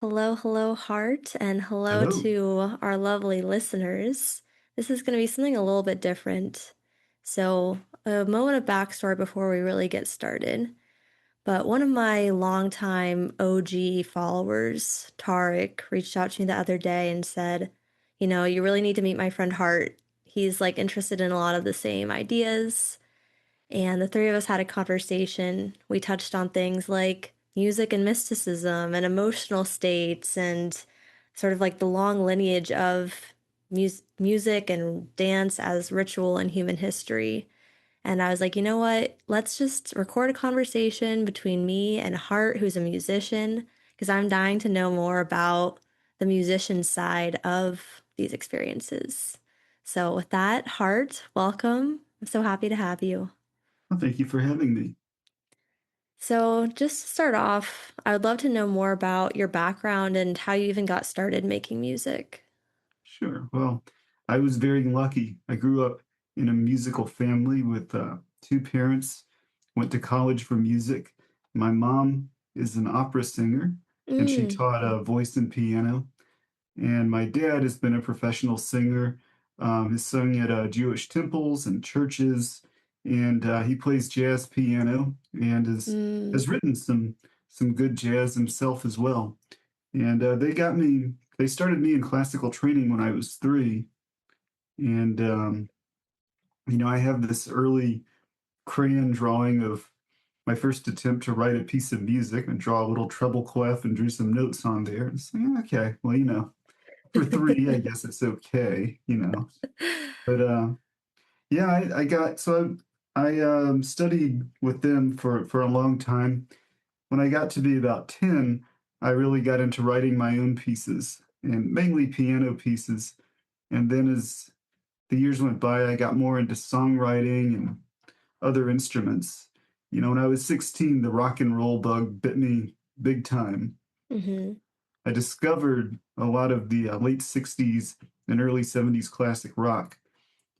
Hello, hello, Hart, and hello Hello. to our lovely listeners. This is going to be something a little bit different. So, a moment of backstory before we really get started. But one of my longtime OG followers, Tarek, reached out to me the other day and said, you really need to meet my friend Hart. He's like interested in a lot of the same ideas. And the three of us had a conversation. We touched on things like music and mysticism and emotional states and sort of like the long lineage of music and dance as ritual in human history. And I was like, you know what? Let's just record a conversation between me and Hart, who's a musician, because I'm dying to know more about the musician side of these experiences. So, with that, Hart, welcome. I'm so happy to have you. Well, thank you for having me. So, just to start off, I would love to know more about your background and how you even got started making music. Sure. Well, I was very lucky. I grew up in a musical family with two parents, went to college for music. My mom is an opera singer, and she Mm, taught voice and piano. And my dad has been a professional singer. Has sung at Jewish temples and churches, and he plays jazz piano and mm, has written some good jazz himself as well. And they started me in classical training when I was 3. And, I have this early crayon drawing of my first attempt to write a piece of music and draw a little treble clef and drew some notes on there. And it's like, "Yeah, okay, well, for 3, I guess it's okay. But yeah, I got, so I studied with them for a long time. When I got to be about 10, I really got into writing my own pieces and mainly piano pieces. And then as the years went by, I got more into songwriting and other instruments. When I was 16, the rock and roll bug bit me big time. mm-hmm, I discovered a lot of the late 60s and early 70s classic rock.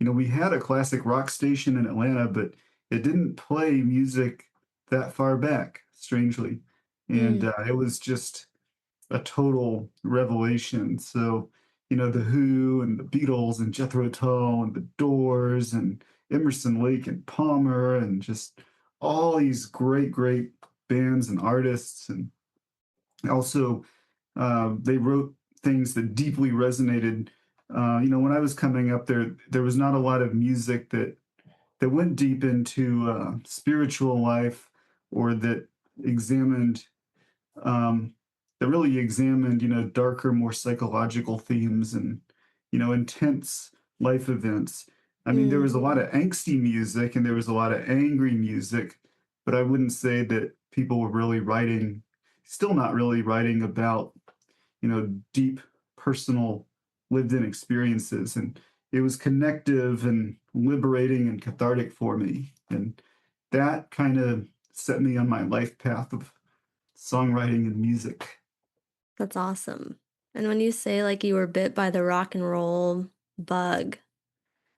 We had a classic rock station in Atlanta, but it didn't play music that far back, strangely. And mm, it was just a total revelation. So, the Who and the Beatles and Jethro Tull and the Doors and Emerson, Lake and Palmer and just all these great, great bands and artists. And also, they wrote things that deeply resonated. When I was coming up there was not a lot of music that went deep into spiritual life or examined um, that really examined, darker, more psychological themes and, intense life events. I mean, there was mm. a lot of angsty music and there was a lot of angry music, but I wouldn't say that people were really writing, still not really writing about, deep personal lived in experiences. And it was connective and liberating and cathartic for me. And that kind of set me on my life path of songwriting and music. That's awesome. And when you say like you were bit by the rock and roll bug,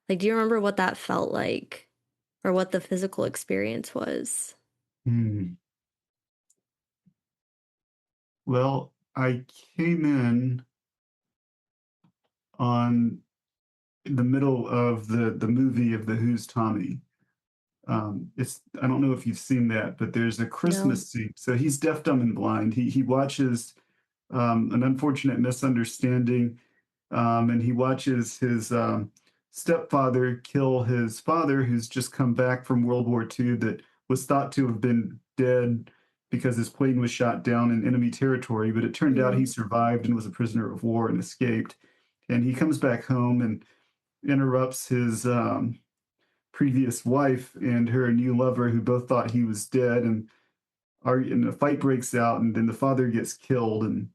like, do you remember what that felt like or what the physical experience was? Hmm. Well, I came on in the middle of the movie of the Who's Tommy. It's I don't know if you've seen that, but there's a No. Christmas scene. So he's deaf, dumb, and blind. He watches an unfortunate misunderstanding, and he watches his stepfather kill his father, who's just come back from World War II, that was thought to have been dead because his plane was shot down in enemy territory. But it turned out he Mm, survived and was a prisoner of war and escaped. And he comes back home and interrupts his previous wife and her new lover, who both thought he was dead, and a fight breaks out, and then the father gets killed, and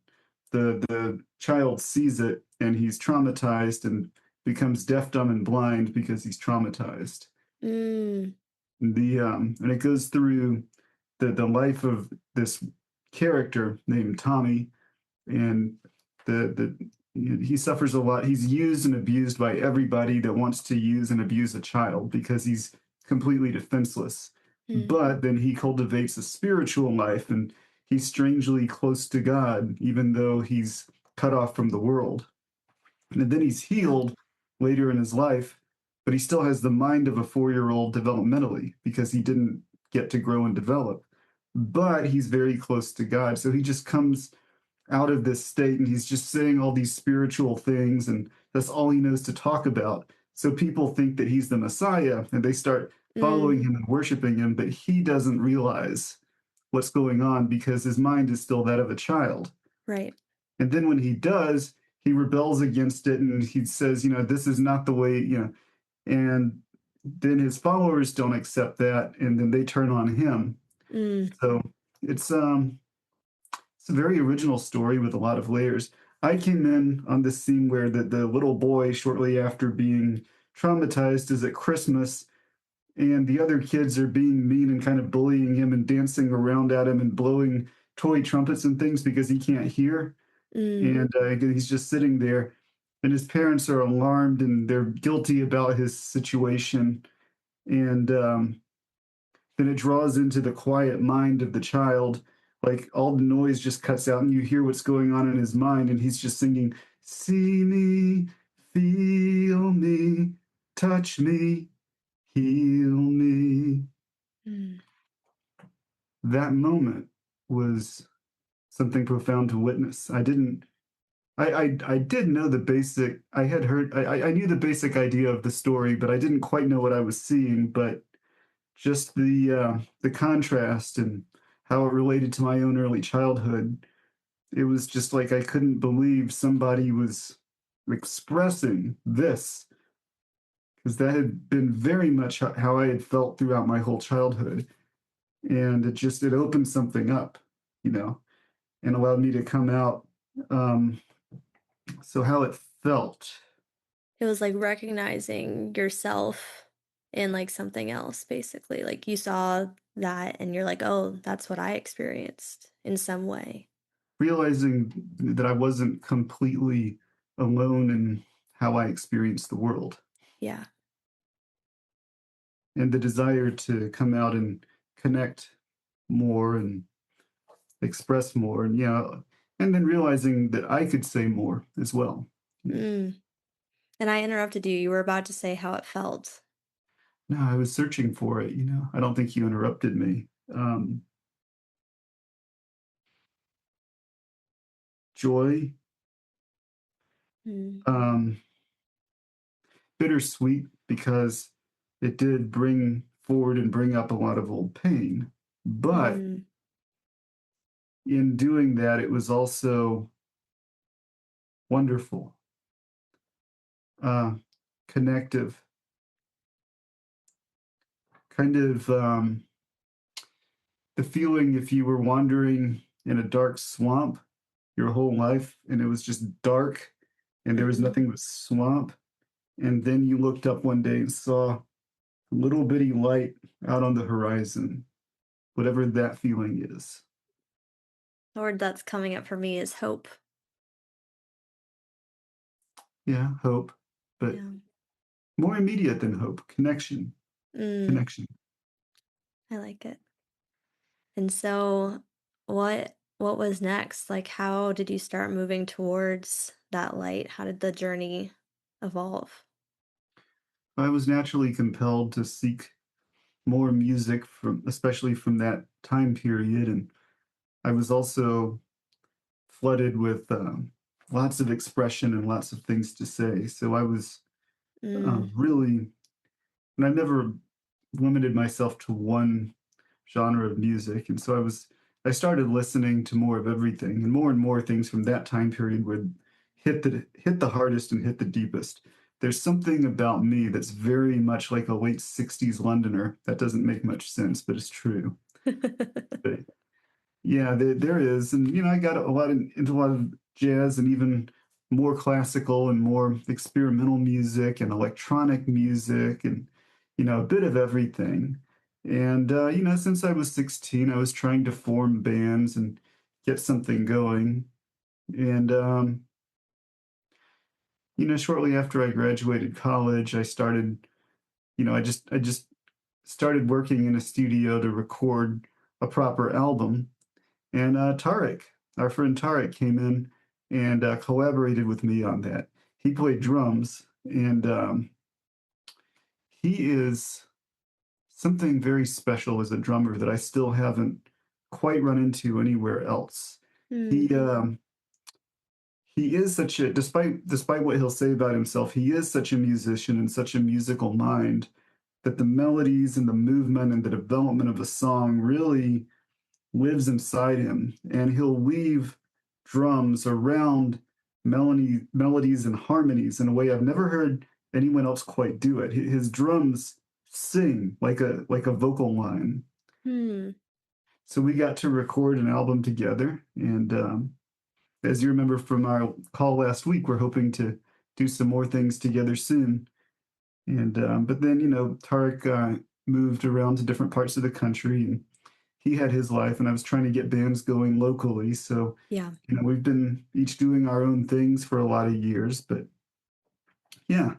the child sees it, and he's traumatized and becomes deaf, dumb, and blind because he's traumatized. mm, And it goes through the life of this character named Tommy, and the he suffers a lot. He's used and abused by everybody that wants to use and abuse a child because he's completely defenseless. mm, But then he cultivates a spiritual life, and he's strangely close to God, even though he's cut off from the world. And then he's Yeah. healed later in his life, but he still has the mind of a 4-year old developmentally because he didn't get to grow and develop. But he's very close to God. So he just comes out of this state and he's just saying all these spiritual things, and that's all he knows to talk about. So people think that he's the Messiah and they start following Mm, him and worshiping him, but he doesn't realize what's going on because his mind is still that of a child. right. And then when he does, he rebels against it and he says, this is not the way, and then his followers don't accept that and then they turn on him. Mm, So it's it's a very original story with a lot of layers. I came in on this scene where the little boy, shortly after being traumatized, is at Christmas, and the other kids are being mean and kind of bullying him and dancing around at him and blowing toy trumpets and things because he can't hear. mm. And he's just sitting there, and his parents are alarmed and they're guilty about his situation. And then it draws into the quiet mind of the child. Like all the noise just cuts out, and you hear what's going on in his mind, and he's just singing, "See me, feel me, touch me, heal me." Mm. That moment was something profound to witness. I did know the basic. I had heard. I knew the basic idea of the story, but I didn't quite know what I was seeing. But just the contrast and how it related to my own early childhood, it was just like I couldn't believe somebody was expressing this because that had been very much how I had felt throughout my whole childhood, and it opened something up, you know, and allowed me to come out. Um, so how it felt. It was like recognizing yourself in like something else, basically. Like you saw that and you're like, oh, that's what I experienced in some way. Realizing that I wasn't completely alone in how I experienced the world, Yeah. and the desire to come out and connect more and express more, and and then realizing that I could say more as well. Mm. And I interrupted you. You were about to say how it felt. No, I was searching for it. I don't think you interrupted me. Joy, Mm. um, bittersweet because it did bring forward and bring up a lot of old pain, but Mm. in doing that, it was also wonderful, uh, connective, kind of the feeling if you were wandering in a dark swamp your whole life and it was just dark and there was Mm-hmm. nothing but swamp. And then you looked up one day and saw a little bitty light out on the horizon, whatever that feeling is. The word that's coming up for me is hope. Yeah, hope, but Yeah. more immediate than hope, connection, Mm. connection. I like it. And so what was next? Like how did you start moving towards that light? How did the journey evolve? I was naturally compelled to seek more music from, especially from that time period. And I was also flooded with lots of expression and lots of things to say. So I was Mm. really, and I never limited myself to one genre of music. And so I started listening to more of everything, and more things from that time period would hit the hardest and hit the deepest. There's something about me that's very much like a late 60s Londoner. That doesn't make much sense, but it's true. But yeah, there is. And, I got into a lot of jazz and even more classical and more experimental music and electronic music and, a bit of everything. And, since I was 16, I was trying to form bands and get something going. And, shortly after I graduated college, I started, I just started working in a studio to record a proper album. And Tarek, our friend Tarek, came in and collaborated with me on that. He played drums, and he is something very special as a drummer that I still haven't quite run into anywhere else. Hmm. He he is such a despite what he'll say about himself, he is such a musician and such a musical mind that the melodies and the movement and the development of a song really lives inside him, and he'll weave drums around melodies and harmonies in a way I've never heard anyone else quite do it. His drums sing like a vocal line. Hmm. So we got to record an album together, and as you remember from our call last week, we're hoping to do some more things together soon. And but then Tarek moved around to different parts of the country, and he had his life, and I was trying to get bands going locally. So Yeah. we've been each doing our own things for a lot of years. But yeah,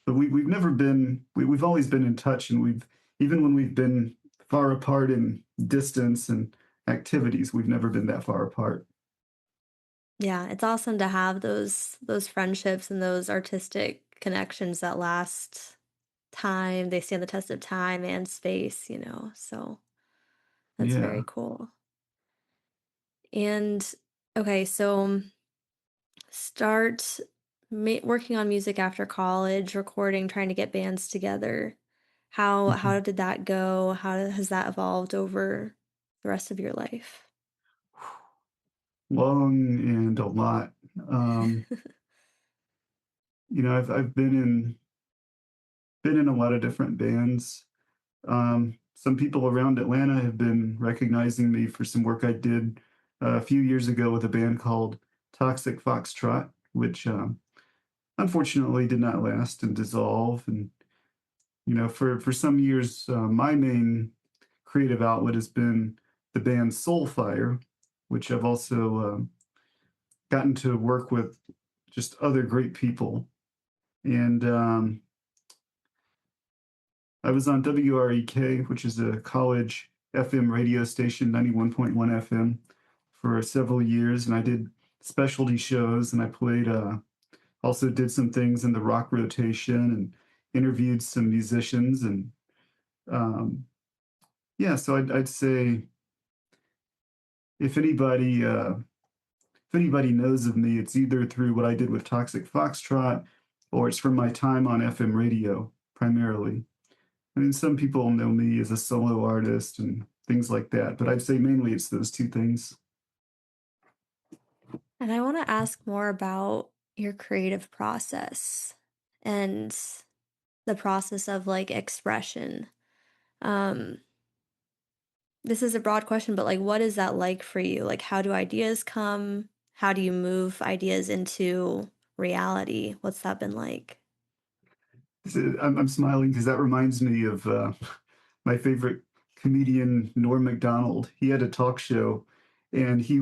but we've never been we've always been in touch, and we've even when we've been far apart in distance and activities, we've never been that far apart. Yeah, it's awesome to have those friendships and those artistic connections that last time. They stand the test of time and space, you know. So that's very Yeah. cool. And okay, so start working on music after college, recording, trying to get bands together. How Mhm. did that go? How has that evolved over the rest of your life? Long and a lot. Um, I've been in a lot of different bands. Some people around Atlanta have been recognizing me for some work I did a few years ago with a band called Toxic Foxtrot, which unfortunately did not last and dissolve. And for some years, my main creative outlet has been the band Soulfire, which I've also gotten to work with just other great people. And I was on WREK, which is a college FM radio station, 91.1 FM, for several years. And I did specialty shows, and I played, also did some things in the rock rotation and interviewed some musicians. And um, yeah, so I'd say if anybody, uh, if anybody knows of me, it's either through what I did with Toxic Foxtrot or it's from my time on FM radio primarily. I mean, some people know me as a solo artist and things like that, but I'd say mainly it's those two things. And I want to ask more about your creative process and the process of like expression. Um, this is a broad question, but like, what is that like for you? Like, how do ideas come? How do you move ideas into reality? What's that been like? I'm smiling because that reminds me of my favorite comedian, Norm Macdonald. He had a talk show, and he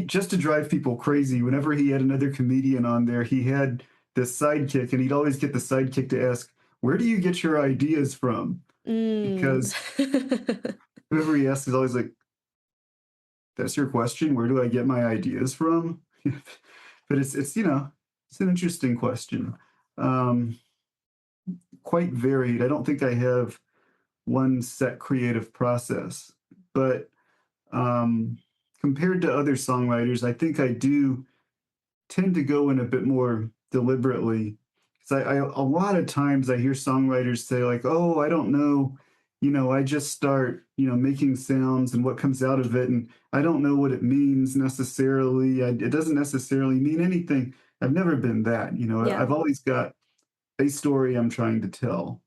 just to drive people crazy, whenever he had another comedian on there, he had this sidekick, and he'd always get the sidekick to ask, "Where do you get your ideas from?" Mm. Because whoever he asks is always like, "That's your question? Where do I get my ideas from?" But it's an interesting question. Um, Quite varied. I don't think I have one set creative process, but um, compared to other songwriters, I think I do tend to go in a bit more deliberately. Because a lot of times I hear songwriters say like, "Oh, I don't know, I just start, making sounds and what comes out of it, and I don't know what it means necessarily. It doesn't necessarily mean anything." I've never been that. Yeah. I've always got a story I'm trying to tell,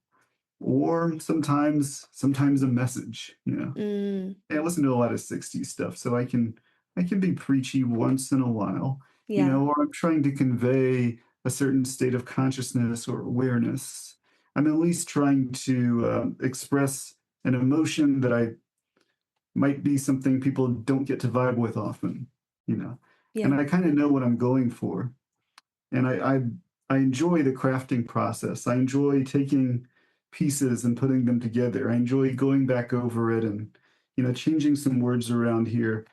or sometimes a message. Mm. I listen to a lot of 60s stuff, so I can be preachy once in a while, Yeah. or I'm trying to convey a certain state of consciousness or awareness. I'm at least trying to express an emotion that I might be something people don't get to vibe with often, you know. And Yeah. I kind of know what I'm going for, and I enjoy the crafting process. I enjoy taking pieces and putting them together. I enjoy going back over it and changing some words around here,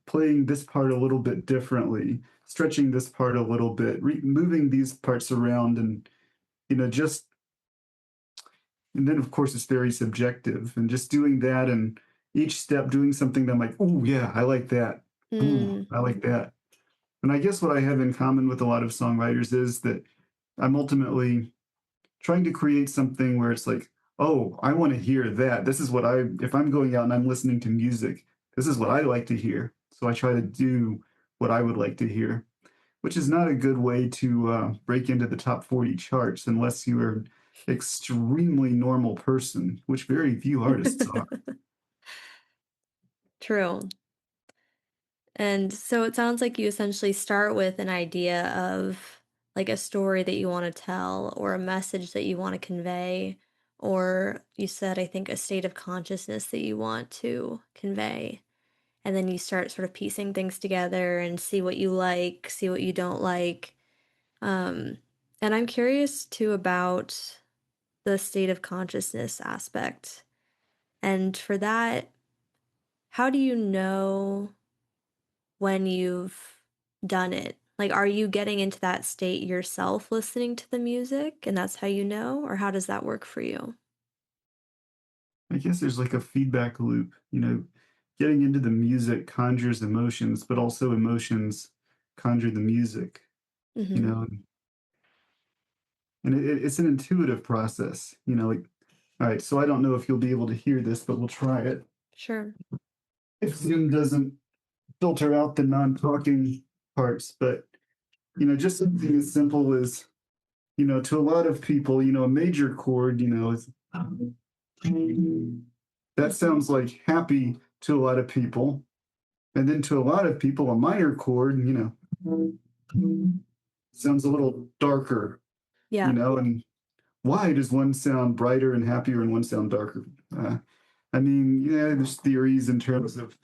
playing this part a little bit differently, stretching this part a little bit, moving these parts around, and just and then of course it's very subjective, and just doing that, and each step doing something that I'm like, oh yeah, I like that. Ooh, Mm. I like that. And I guess what I have in common with a lot of songwriters is that I'm ultimately trying to create something where it's like, oh, I want to hear that. This is what if I'm going out and I'm listening to music, this is what I like to hear. So I try to do what I would like to hear, which is not a good way to break into the top 40 charts unless you are an extremely normal person, which very few artists are. True. And so it sounds like you essentially start with an idea of like a story that you want to tell or a message that you want to convey, or you said, I think, a state of consciousness that you want to convey. And then you start sort of piecing things together and see what you like, see what you don't like. Um, and I'm curious too about the state of consciousness aspect. And for that, how do you know when you've done it? Like, are you getting into that state yourself listening to the music and that's how you know? Or how does that work for you? I guess there's like a feedback loop, getting into the music conjures emotions, but also emotions conjure the music, you Mm-hmm. know, and it's an intuitive process, like, all right, so I don't know if you'll be able to hear this, but we'll try it. Sure. If Zoom doesn't filter out the non-talking parts, but, just something as simple as, to a lot of people, a major chord, is that Mm-hmm. sounds like happy to a lot of people. And then to a lot of people, a minor chord, sounds a little darker, Yeah. and why does one sound brighter and happier and one sound darker? I mean, yeah, there's theories in terms of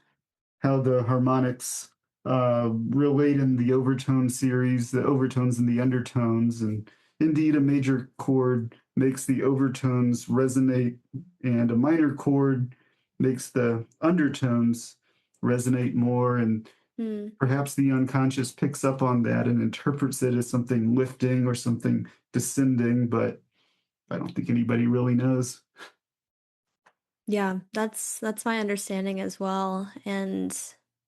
how the harmonics relate in the overtone series, the overtones and the undertones. And indeed, a major chord makes the overtones resonate, and a minor chord makes the undertones resonate more. And Mm. perhaps the unconscious picks up on that and interprets it as something lifting or something descending, but I don't think anybody really knows. Yeah, that's my understanding as well. And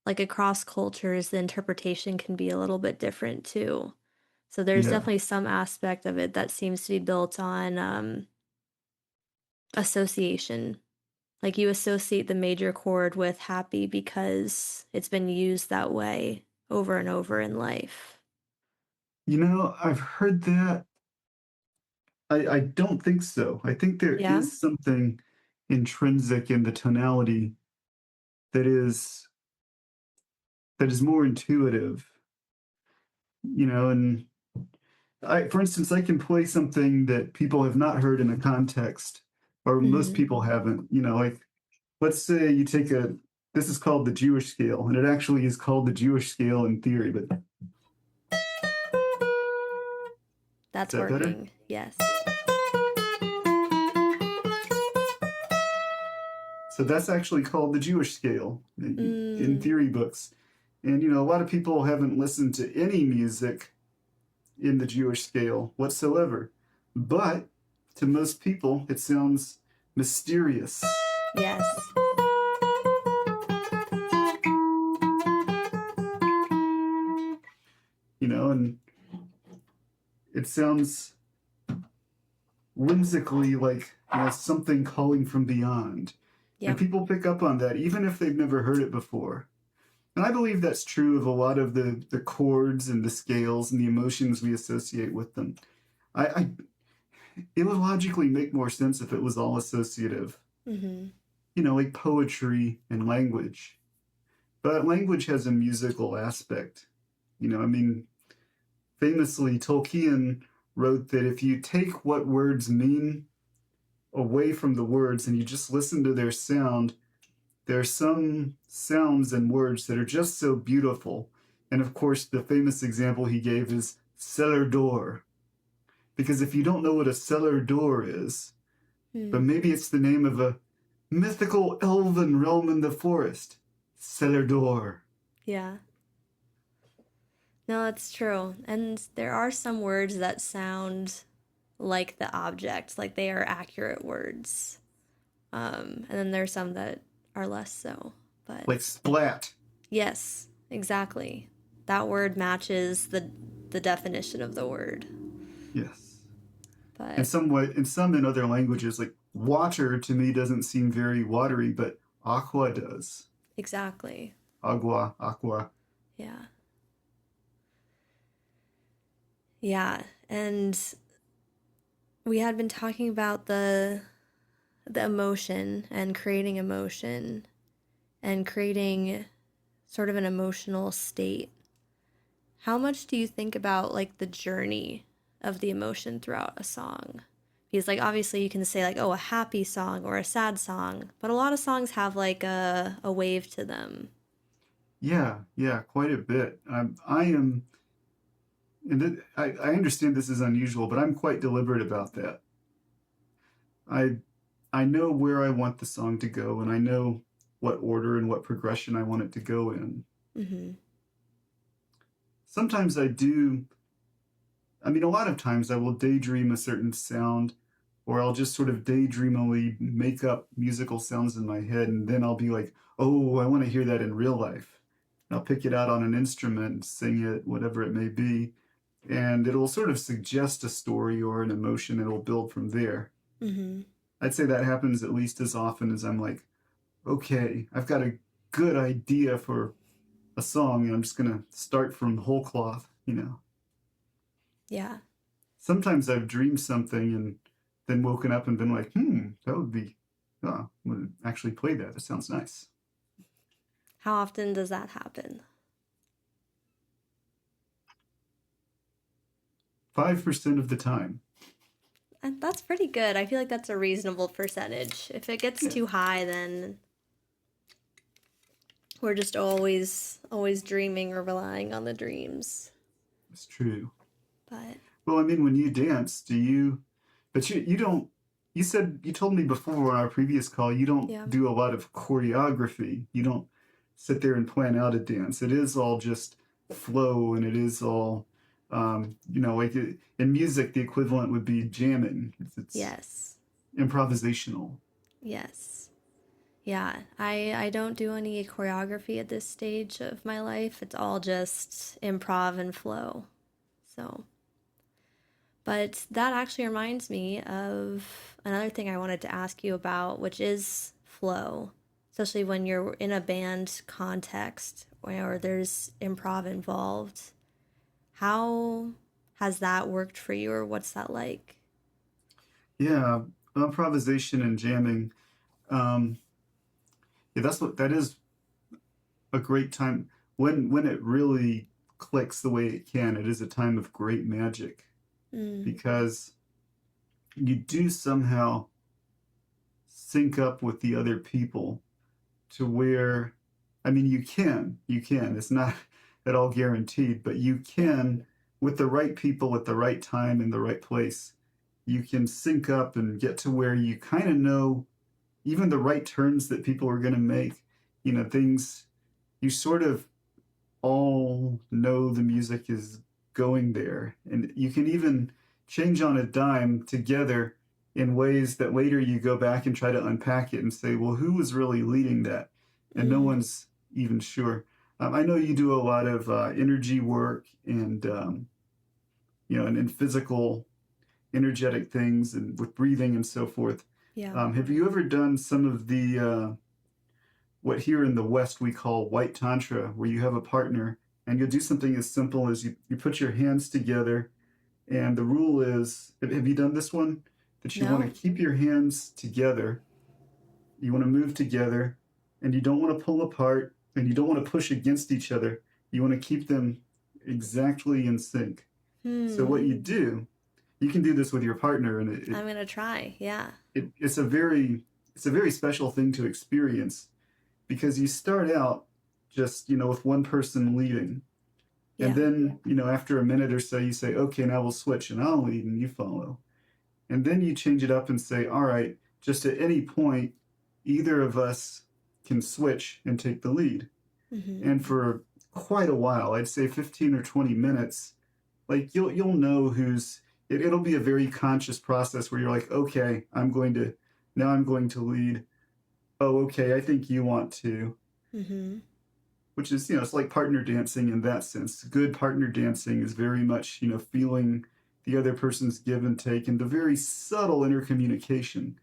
like across cultures, the interpretation can be a little bit different too. So there's Yeah. definitely some aspect of it that seems to be built on association. Like you associate the major chord with happy because it's been used that way over and over in life. I've heard that. I don't think so. I think there Yeah? is something intrinsic in the tonality that is that is more intuitive, and for instance, I can play something that people have not heard in a context, or most Hmm. people haven't, like let's say you take this is called the Jewish scale, and it actually is called the Jewish scale in theory, but is That's that better? working. Yes. So that's actually called the Jewish scale in Mm, theory books. And a lot of people haven't listened to any music in the Jewish scale whatsoever. But to most people, it sounds mysterious, yes. and it sounds whimsically like something calling from beyond. And Yep. people pick up on that even if they've never heard it before. And I believe that's true of a lot of the chords and the scales and the emotions we associate with them. I it would logically make more sense if it was all associative, Hmm. like poetry and language. But language has a musical aspect. I mean, famously, Tolkien wrote that if you take what words mean away from the words and you just listen to their sound, there are some sounds and words that are just so beautiful. And of course, the famous example he gave is cellar door. Because if you don't know what a cellar door is, but Mm. maybe it's the name of a mythical elven realm in the forest, cellar door. Yeah. No, that's true. And there are some words that sound like the object, like they are accurate words. And then there's some that are less so. But Like splat. yes, exactly. That word matches the definition of the word. Yes. And But somewhat in some in other languages, like water to me doesn't seem very watery, but aqua does. exactly. Agua, aqua. Yeah. Yeah. And we had been talking about the emotion and creating sort of an emotional state. How much do you think about like the journey of the emotion throughout a song? Because like obviously you can say like, oh, a happy song or a sad song, but a lot of songs have like a wave to them. Yeah, yeah, quite a bit. I am, I understand this is unusual, but I'm quite deliberate about that. I I know where I want the song to go, and I know what order and what progression I want it to go in. Mm-hmm. Sometimes I do, I mean, a lot of times I will daydream a certain sound, or I'll just sort of daydreamily make up musical sounds in my head, and then I'll be like, oh, I want to hear that in real life. And I'll pick it out on an instrument, sing it, whatever it may be, and it'll sort of suggest a story or an emotion, and it'll build from there. Mm-hmm. I'd say that happens at least as often as I'm like, okay, I've got a good idea for a song, and I'm just gonna start from whole cloth, you know. Yeah. Sometimes I've dreamed something and then woken up and been like, that would be, oh, I'm gonna actually play that. It sounds nice. How often does that happen? 5% of the time. And that's pretty good. I feel like that's a reasonable percentage. If it gets Yeah, too high, then we're just always dreaming or relying on the dreams. it's true. But Well, I mean, when you dance, but you don't, you said, you told me before on our previous call, you don't yeah. do a lot of choreography. You don't sit there and plan out a dance. It is all just flow and it is all, like in music, the equivalent would be jamming. It's Yes. improvisational. Yes. Yeah. I don't do any choreography at this stage of my life. It's all just improv and flow. So, but that actually reminds me of another thing I wanted to ask you about, which is flow, especially when you're in a band context where there's improv involved. How has that worked for you, or what's that like? Yeah, improvisation and jamming. Um, yeah, that is a great time when it really clicks the way it can. It is a time of great magic Mm, because you do somehow sync up with the other people to where, I mean, you can. It's not at all guaranteed, but you yeah. can, with the right people at the right time in the right place, you can sync up and get to where you kind of know even the right turns that people are going to make, things you sort of all know the music is going there. And you can even change on a dime together in ways that later you go back and try to unpack it and say, well, who was really leading that? And no Mm, one's even sure. I know you do a lot of energy work and, and physical, energetic things and with breathing and so forth. yeah. Have you ever done some of the what here in the West we call white tantra, where you have a partner and you'll do something as simple as you put your hands together. And the rule is, have you done this one? That you want to No. keep your hands together, you want to move together, and you don't want to pull apart, and you don't want to push against each other. You want to keep them exactly in sync. So what Hmm. you can do this with your partner, and I'm gonna try. Yeah. it's a very special thing to experience because you start out just with one person leading, and Yeah. then after a minute or so you say, okay, now we'll switch and I'll lead and you follow, and then you change it up and say, all right, just at any point either of us can switch and take the lead. Mm-hmm. And for quite a while, I'd say 15 or 20 minutes, like you'll know it'll be a very conscious process where you're like, okay, I'm going to lead. Oh, okay, I think you want to, Mm-hmm. which is, it's like partner dancing in that sense. Good partner dancing is very much, feeling the other person's give and take and the very subtle intercommunication.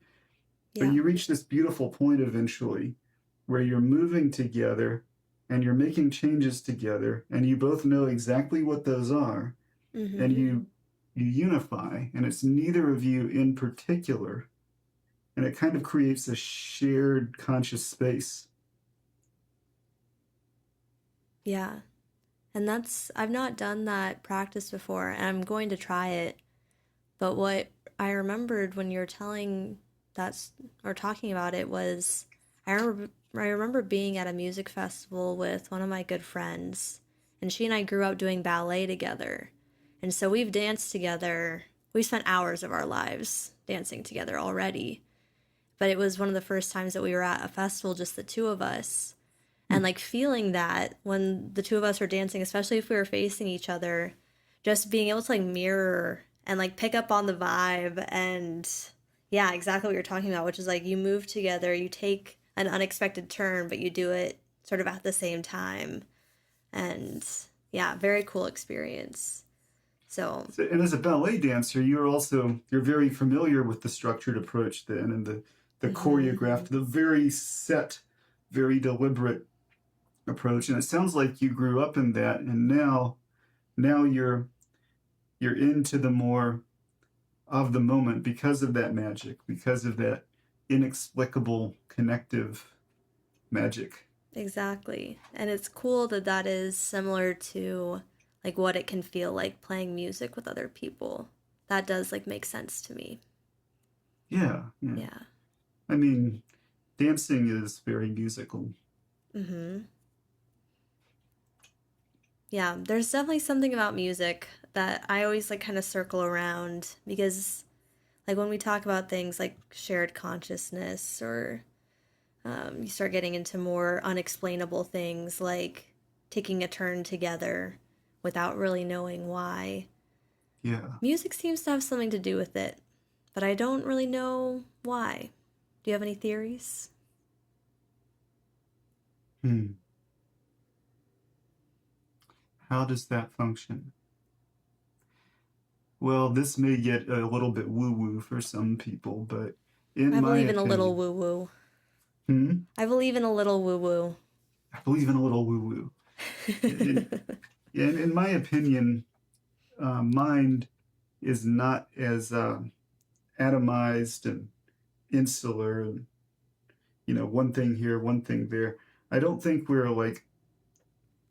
But Yeah. you reach this beautiful point eventually where you're moving together and you're making changes together and you both know exactly what those are and Mm-hmm. you unify and it's neither of you in particular and it kind of creates a shared conscious space. Yeah. And I've not done that practice before, and I'm going to try it. But what I remembered when you were telling that's or talking about it was I remember being at a music festival with one of my good friends, and she and I grew up doing ballet together. And so we've danced together. We spent hours of our lives dancing together already. But it was one of the first times that we were at a festival, just the two of us. And like feeling that when the two of us were dancing, especially if we were facing each other, just being able to like mirror and like pick up on the vibe and yeah, exactly what you're talking about, which is like you move together, you take an unexpected turn, but you do it sort of at the same time. And yeah, very cool experience. So, And as a ballet dancer, you're very familiar with the structured approach then and the mhm, choreographed, the very set, very deliberate approach. And it sounds like you grew up in that and now you're into the more of the moment because of that magic, because of that inexplicable connective magic. exactly. And it's cool that that is similar to like what it can feel like playing music with other people. That does like make sense to me. Yeah, yeah. Yeah. I mean, dancing is very musical. Mhm. Yeah, there's definitely something about music that I always like kind of circle around because like when we talk about things like shared consciousness or you start getting into more unexplainable things like taking a turn together without really knowing why. Yeah. Music seems to have something to do with it, but I don't really know why. Do you have any theories? Hmm. How does that function? Well, this may get a little bit woo-woo for some people, but in I my believe in a little opinion, woo woo. hmm, I believe in a little woo woo. I believe in a little woo-woo. In, in my opinion, mind is not as atomized and insular, and one thing here, one thing there. I don't think we're like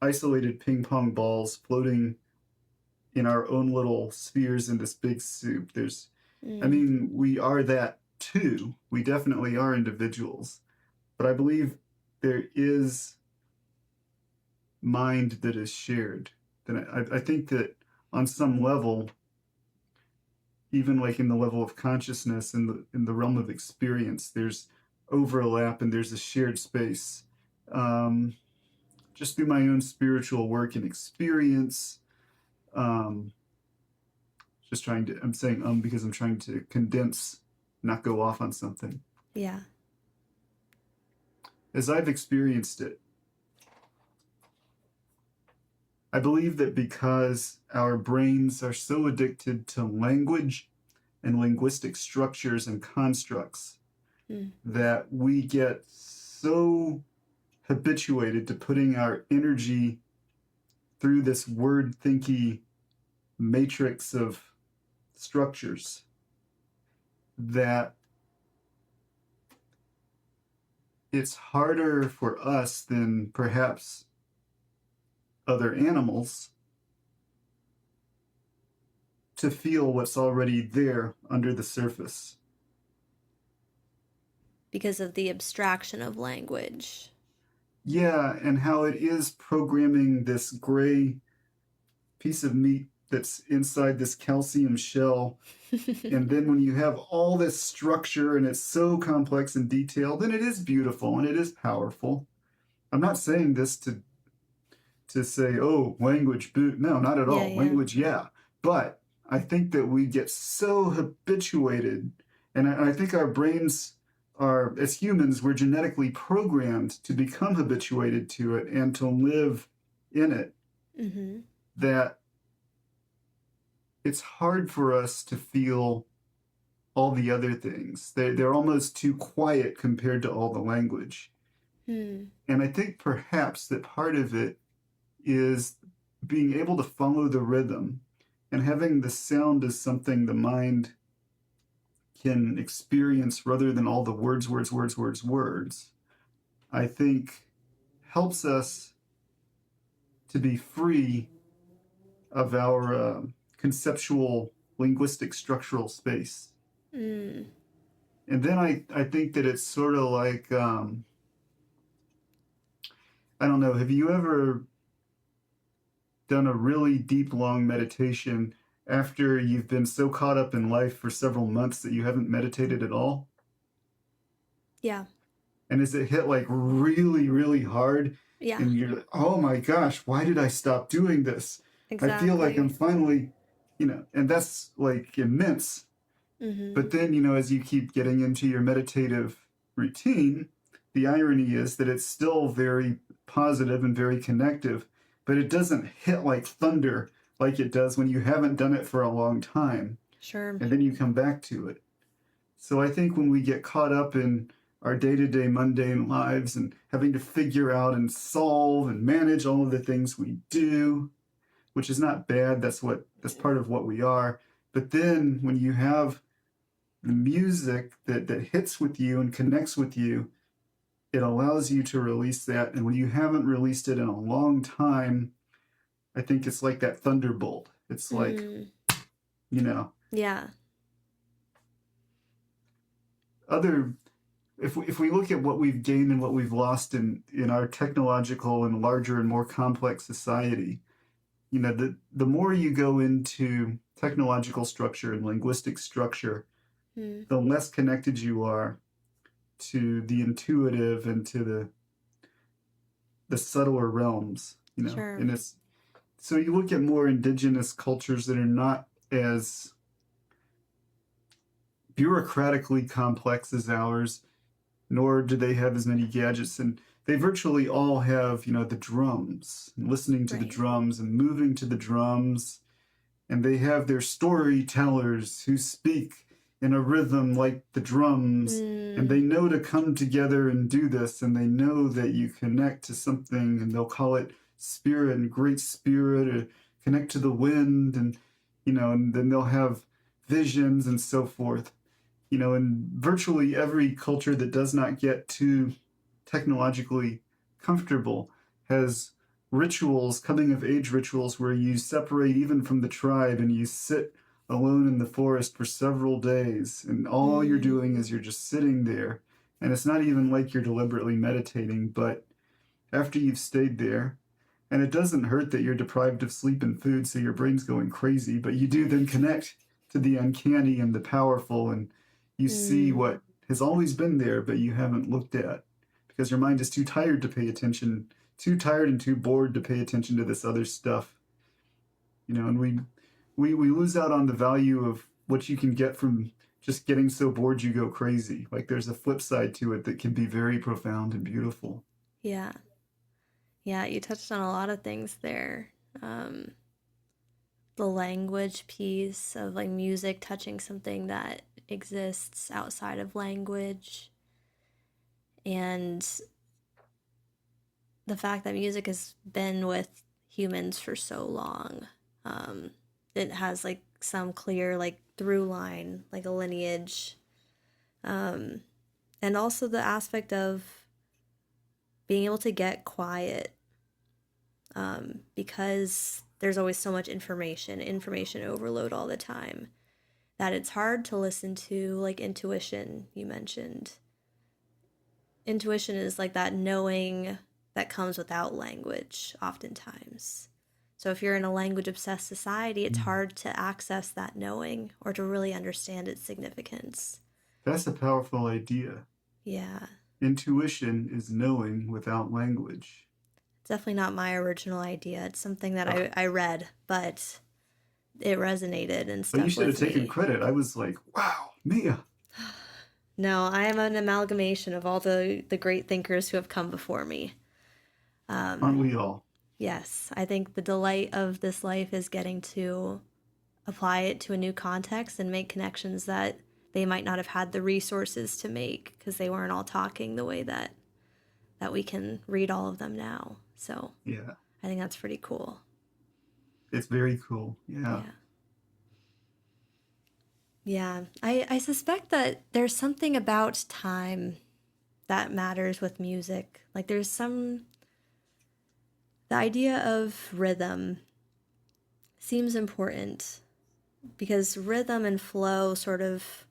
isolated ping pong balls floating in our own little spheres in this big soup. I Mm, mean, we are that too. We definitely are individuals, but I believe there is mind that is shared. Then I think that on some level, even like in the level of consciousness in the realm of experience, there's overlap and there's a shared space. Um, just through my own spiritual work and experience, um, I'm saying because I'm trying to condense, not go off on something. yeah. As I've experienced it, I believe that because our brains are so addicted to language and linguistic structures and constructs Mm, that we get so habituated to putting our energy through this word thinky matrix of structures that it's harder for us than perhaps other animals to feel what's already there under the surface. because of the abstraction of language. Yeah, and how it is programming this gray piece of meat that's inside this calcium shell. And then when you have all this structure and it's so complex and detailed, then it is beautiful and it is powerful. I'm not saying this to say, oh, language, boo. No, not at Yeah, all. yeah. Language, yeah. But I think that we get so habituated, and I think our brains are, as humans, we're genetically programmed to become habituated to it and to live in it, Mm-hmm. that it's hard for us to feel all the other things. They're almost too quiet compared to all the language. Hmm. And I think perhaps that part of it is being able to follow the rhythm and having the sound as something the mind can experience rather than all the words, words, words, words, words, I think helps us to be free of our conceptual linguistic structural space. Mm. And then I think that it's sort of like, I don't know, have you ever done a really deep, long meditation after you've been so caught up in life for several months that you haven't meditated at all? Yeah. And as it hit like really, really hard, Yeah. and you're like, oh my gosh, why did I stop doing this? I feel like I'm Exactly. finally, and that's like immense. Mm-hmm. But then, as you keep getting into your meditative routine, the irony is that it's still very positive and very connective, but it doesn't hit like thunder like it does when you haven't done it for a long time. Sure. And then you come back to it. So I think when we get caught up in our day to day mundane lives and having to figure out and solve and manage all of the things we do, which is not bad, that's part of what we are. But then when you have the music that hits with you and connects with you, it allows you to release that. And when you haven't released it in a long time, I think it's like that thunderbolt. It's like, Mm. you know, Yeah. other if we look at what we've gained and what we've lost in our technological and larger and more complex society, the more you go into technological structure and linguistic structure, Mm. the less connected you are to the intuitive and to the subtler realms, Sure. and it's so you look at more indigenous cultures that are not as bureaucratically complex as ours, nor do they have as many gadgets. And they virtually all have, the drums, and listening to the Right. drums and moving to the drums. And they have their storytellers who speak in a rhythm like the drums. And Mm. they know to come together and do this. And they know that you connect to something, and they'll call it spirit and great spirit, or connect to the wind. And then they'll have visions and so forth. In virtually every culture that does not get too technologically comfortable has rituals, coming of age rituals, where you separate even from the tribe and you sit alone in the forest for several days. And all you're Mm. doing is you're just sitting there. And it's not even like you're deliberately meditating, but after you've stayed there, and it doesn't hurt that you're deprived of sleep and food, so your brain's going crazy, but you do then connect to the uncanny and the powerful, and you see Mm. what has always been there, but you haven't looked at because your mind is too tired to pay attention, too tired and too bored to pay attention to this other stuff. And we lose out on the value of what you can get from just getting so bored you go crazy. Like there's a flip side to it that can be very profound and beautiful. Yeah. Yeah, you touched on a lot of things there. Um, the language piece of like music touching something that exists outside of language, and the fact that music has been with humans for so long. Um, it has like some clear like through line, like a lineage. Um, and also the aspect of being able to get quiet, because there's always so much information overload all the time, that it's hard to listen to like intuition you mentioned. Intuition is like that knowing that comes without language oftentimes. So if you're in a language obsessed society, it's Mm. hard to access that knowing or to really understand its significance. That's a powerful idea. Yeah, Intuition is knowing without language. it's definitely not my original idea. It's something that Ugh. I read, but it resonated and But you stuck should have with taken me. credit. I was like, wow, Mia. No, I am an amalgamation of all the great thinkers who have come before me. Aren't Um, we all? yes, I think the delight of this life is getting to apply it to a new context and make connections that they might not have had the resources to make because they weren't all talking the way that we can read all of them now. So Yeah, I think that's pretty cool. it's very cool. Yeah. Yeah. Yeah. I suspect that there's something about time that matters with music. Like there's some the idea of rhythm seems important because rhythm and flow sort of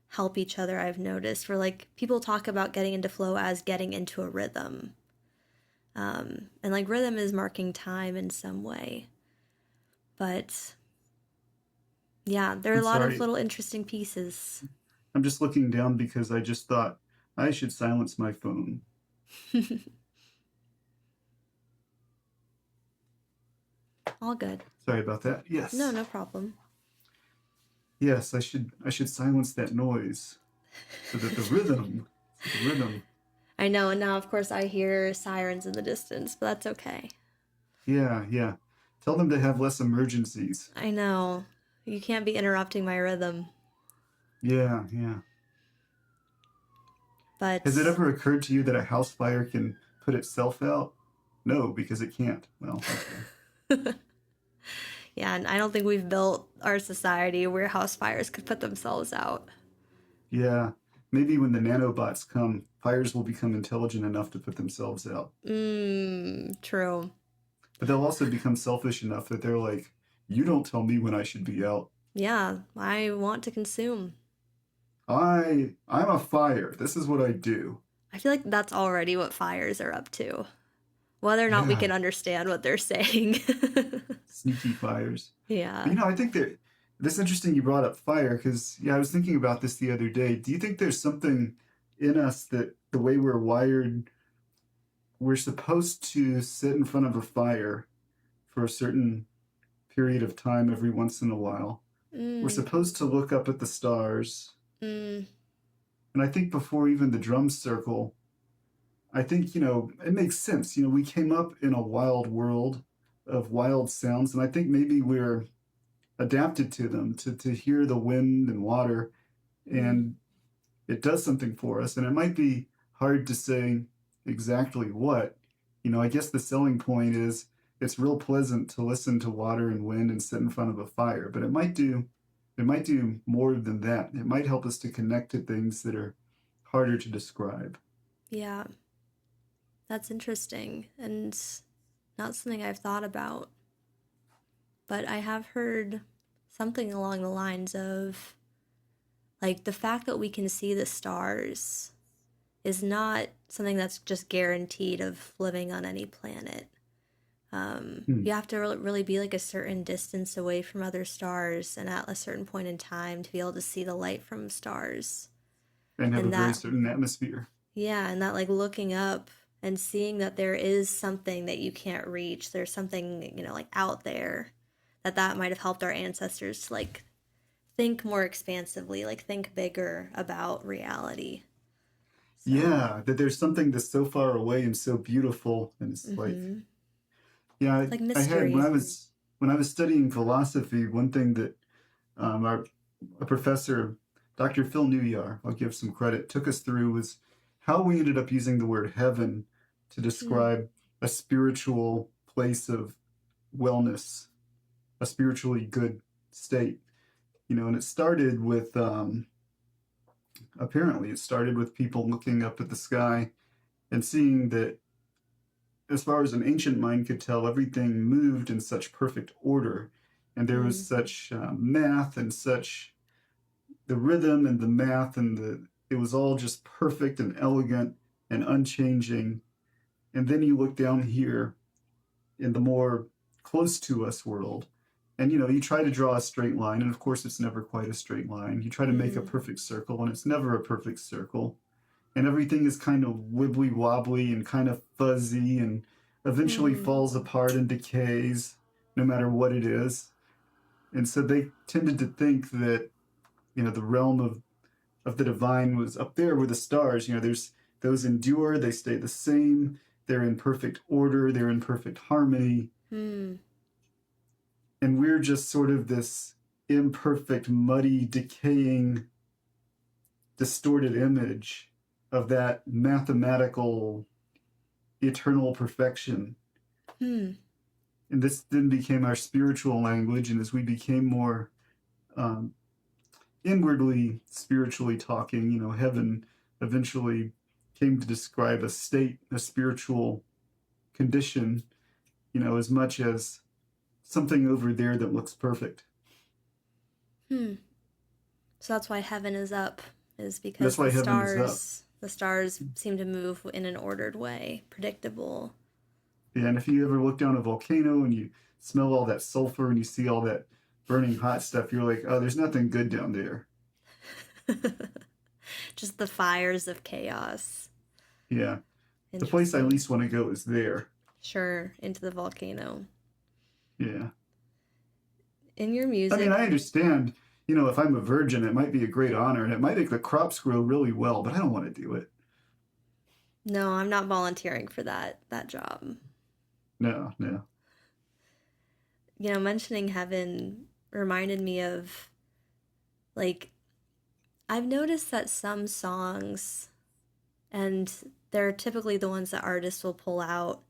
help each other, I've noticed. Where like people talk about getting into flow as getting into a rhythm. And like rhythm is marking time in some way. But yeah, there are I'm a lot of sorry. little interesting pieces. I'm just looking down because I just thought I should silence my phone. All good. Sorry about that. No, Yes. no problem. Yes, I should silence that noise so that the rhythm. I know, and now of course I hear sirens in the distance, but that's okay. Yeah, yeah. Tell them to have less emergencies. I know. You can't be interrupting my rhythm. Yeah, yeah. Has it But ever occurred to you that a house fire can put itself out? No, because it can't. Well, okay. yeah, and I don't think we've built our society where house fires could put themselves out. Yeah. Maybe when the nanobots come, fires will become intelligent enough to put themselves out. True. But they'll also become selfish enough that they're like, you don't tell me when I should be out. Yeah, I want to consume. I'm a fire. This is what I do. I feel like that's already what fires are up to. Whether or not we Yeah, can understand what they're saying. sneaky fires. But yeah. I think that this interesting you brought up fire because yeah, I was thinking about this the other day. Do you think there's something in us that the way we're wired, we're supposed to sit in front of a fire for a certain period of time every once in a while. We're Mm, supposed to look up at the stars. mm, And I think before even the drum circle, I think, it makes sense. We came up in a wild world of wild sounds, and I think maybe we're adapted to them to hear the wind and water, mm. and it does something for us. And it might be hard to say exactly what. I guess the selling point is it's real pleasant to listen to water and wind and sit in front of a fire, but it might do more than that. It might help us to connect to things that are harder to describe. Yeah, that's interesting and not something I've thought about. But I have heard something along the lines of like the fact that we can see the stars is not something that's just guaranteed of living on any planet. Hmm. You have to really be like a certain distance away from other stars and at a certain point in time to be able to see the light from stars. And have a And very that, certain atmosphere. yeah, and that like looking up and seeing that there is something that you can't reach, there's something, like out there, that might have helped our ancestors to like think more expansively, like think bigger about reality. So, Yeah, that there's something that's so far away and so beautiful, and it's like, mm-hmm. yeah, It's like I had mystery. when I was studying philosophy, one thing that our a professor, Dr. Phil Newyar, I'll give some credit, took us through was how we ended up using the word heaven to Mm, describe a spiritual place of wellness, a spiritually good state. And it started with apparently it started with people looking up at the sky and seeing that as far as an ancient mind could tell, everything moved in such perfect order. And there was mm, such math and such the rhythm and the math and it was all just perfect and elegant and unchanging. And then you look down here in the more close to us world. And you try to draw a straight line, and of course it's never quite a straight line. You try to make a Mm, perfect circle, and it's never a perfect circle. And everything is kind of wibbly wobbly and kind of fuzzy and eventually mm, falls apart and decays no matter what it is. And so they tended to think that, the realm of the divine was up there with the stars. There's those endure, they stay the same, they're in perfect order, they're in perfect harmony, mm, and we're just sort of this imperfect, muddy, decaying, distorted image of that mathematical eternal perfection. mm, And this then became our spiritual language, and as we became more um, inwardly spiritually talking, heaven eventually came to describe a state, a spiritual condition, as much as something over there that looks perfect. mm. So that's why heaven is up, is because That's why heaven is up. the stars seem to move in an ordered way, predictable. And if you ever look down a volcano and you smell all that sulfur and you see all that burning hot stuff, you're like, oh, there's nothing good down there. Just the fires of chaos. Yeah. The place I Interesting. least want to go is there. Sure, into the volcano. Yeah. In your I mean, music, I understand, if I'm a virgin, it might be a great honor and it might make the crops grow really well, but I don't want to do it. no, I'm not volunteering for that job. No, no. Mentioning heaven reminded me of, like, I've noticed that some songs, and they're typically the ones that artists will pull out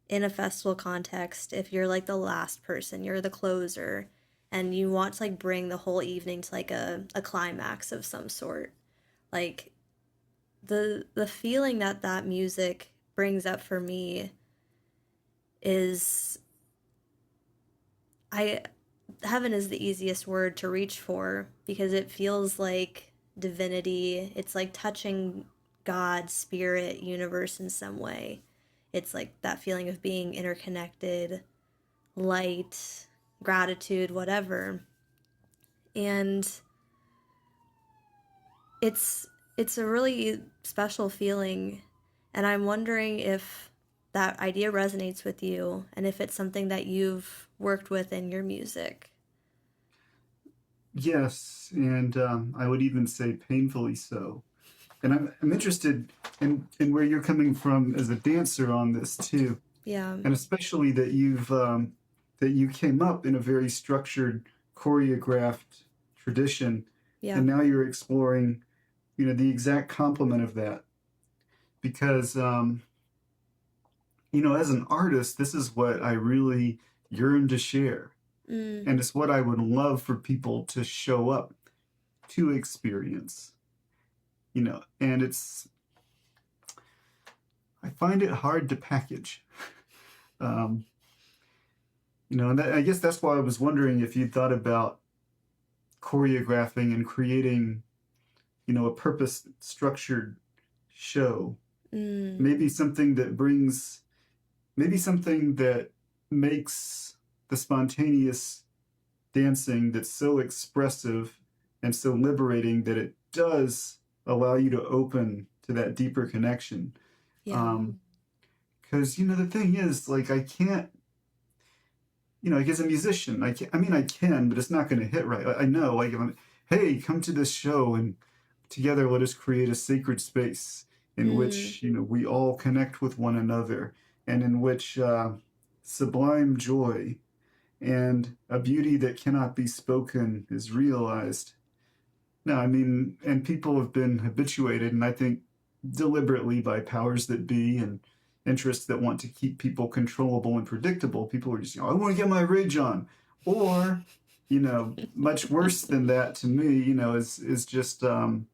in a festival context, if you're like the last person, you're the closer, and you want to like bring the whole evening to like a climax of some sort. Like the feeling that that music brings up for me is, I heaven is the easiest word to reach for because it feels like divinity. It's like touching God, spirit, universe in some way. It's like that feeling of being interconnected, light, gratitude, whatever. And it's it's a really special feeling, and I'm wondering if that idea resonates with you and if it's something that you've worked with in your music. Yes, and I would even say painfully so. And I'm interested in where you're coming from as a dancer on this too, Yeah. and especially that you came up in a very structured, choreographed tradition, Yeah. and now you're exploring, the exact complement of that. Because as an artist, this is what I really yearn to share, Mm, and it's what I would love for people to show up to experience. And I find it hard to package. Um, and I guess that's why I was wondering if you'd thought about choreographing and creating, a purpose structured show. mm, Maybe something that brings, maybe something that makes the spontaneous dancing that's so expressive and so liberating that it does allow you to open to that deeper connection. yeah. Um, because the thing is, like, I can't, like as a musician, I can I mean I can, but it's not going to hit right. I know, like, if hey, come to this show and together let us create a sacred space in Mm, which we all connect with one another, and in which sublime joy and a beauty that cannot be spoken is realized. No, I mean, and people have been habituated, and I think deliberately by powers that be and interests that want to keep people controllable and predictable. People are just, I want to get my rage on. Or, much worse than that to me, is just, oh,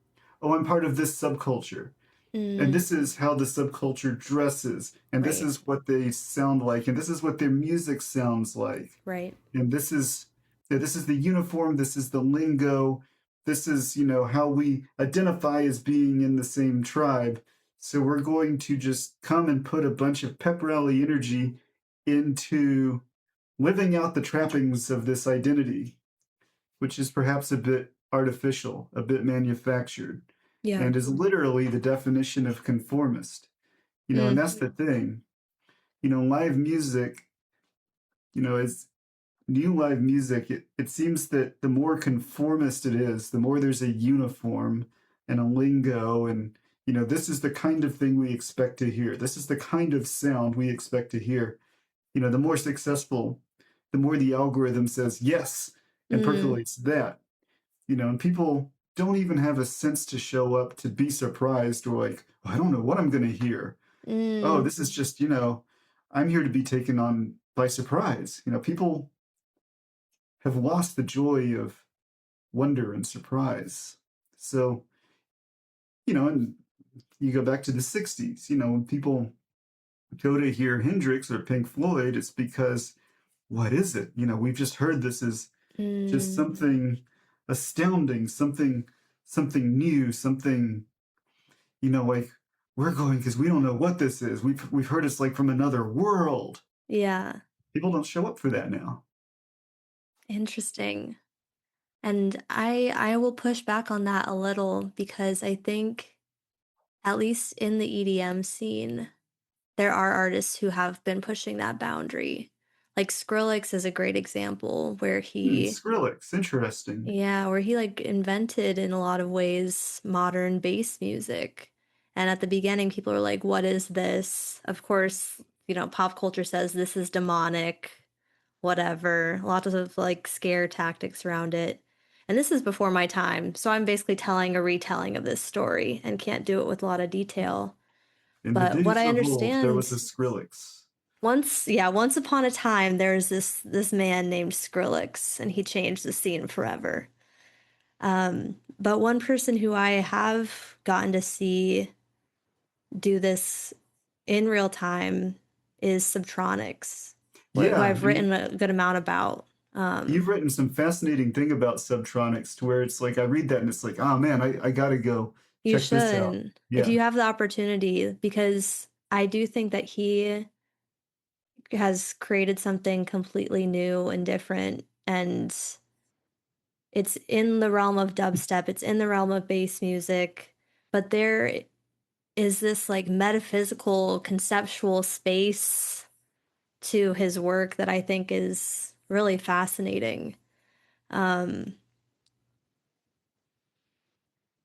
I'm part of this subculture. And mm, this is how the subculture dresses, and this right. is what they sound like, and this is what their music sounds like, Right. and this is the uniform, this is the lingo, this is how we identify as being in the same tribe. So we're going to just come and put a bunch of pep rally energy into living out the trappings of this identity, which is perhaps a bit artificial, a bit manufactured, Yeah. and is literally the definition of conformist. And Mm. that's the thing. Live music, is new live music, it seems that the more conformist it is, the more there's a uniform and a lingo, and this is the kind of thing we expect to hear. This is the kind of sound we expect to hear. The more successful, the more the algorithm says yes and Mm. percolates that. And people don't even have a sense to show up to be surprised or like, oh, I don't know what I'm going to hear. Oh, Mm. this is just, I'm here to be taken on by surprise. People have lost the joy of wonder and surprise. So, and you go back to the 60s, when people go to hear Hendrix or Pink Floyd, it's because what is it? We've just heard this is just Mm. something astounding, something new, something, like we're going because we don't know what this is. We've heard it's like from another world. Yeah. People don't show up for that now. Interesting. And I will push back on that a little because I think at least in the EDM scene, there are artists who have been pushing that boundary. Like Skrillex is a great example where he Skrillex, interesting. yeah, where he like invented in a lot of ways modern bass music. And at the beginning people were like, "What is this?" Of course, pop culture says this is demonic, whatever. Lots of like scare tactics around it. And this is before my time, so I'm basically telling a retelling of this story and can't do it with a lot of detail. In the But what days I of old, there was a understand, Skrillex. once upon a time, there's this man named Skrillex, and he changed the scene forever. But one person who I have gotten to see do this in real time is Subtronics, who Yeah, I've and written a good amount about. Um, you've written some fascinating thing about subtronics to where it's like I read that and it's like, oh man, I gotta go you check this out. should, if Yeah. you have the opportunity, because I do think that he has created something completely new and different, and it's in the realm of dubstep, it's in the realm of bass music, but there is this like metaphysical, conceptual space to his work that I think is really fascinating. Um,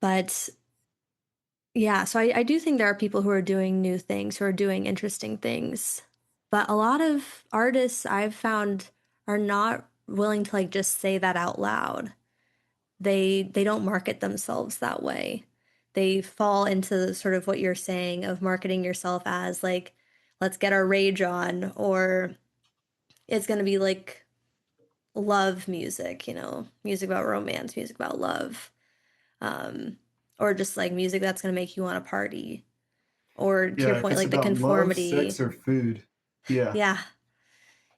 but yeah, so I do think there are people who are doing new things, who are doing interesting things. But a lot of artists I've found are not willing to like just say that out loud. They don't market themselves that way. They fall into sort of what you're saying of marketing yourself as like, let's get our rage on, or it's going to be like love music, music about romance, music about love, um, or just like music that's going to make you want to party, or to your Yeah, if point, it's like the about love, sex, conformity. or food. Yeah. Yeah,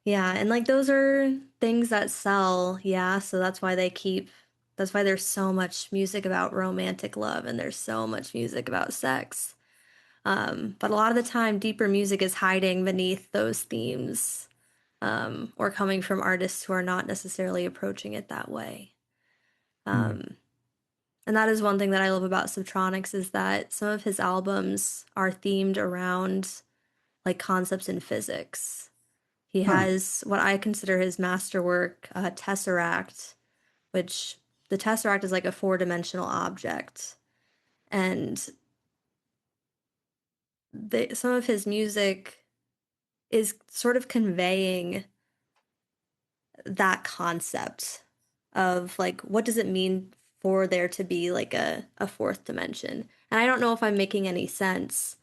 yeah, and like those are things that sell, yeah, so that's why there's so much music about romantic love and there's so much music about sex. But a lot of the time, deeper music is hiding beneath those themes, or coming from artists who are not necessarily approaching it that way. Hmm. Um, and that is one thing that I love about Subtronics is that some of his albums are themed around like concepts in physics. He Huh. has what I consider his masterwork, Tesseract, which the Tesseract is like a four-dimensional object. And some of his music is sort of conveying that concept of like, what does it mean for there to be like a fourth dimension? And I don't know if I'm making any sense,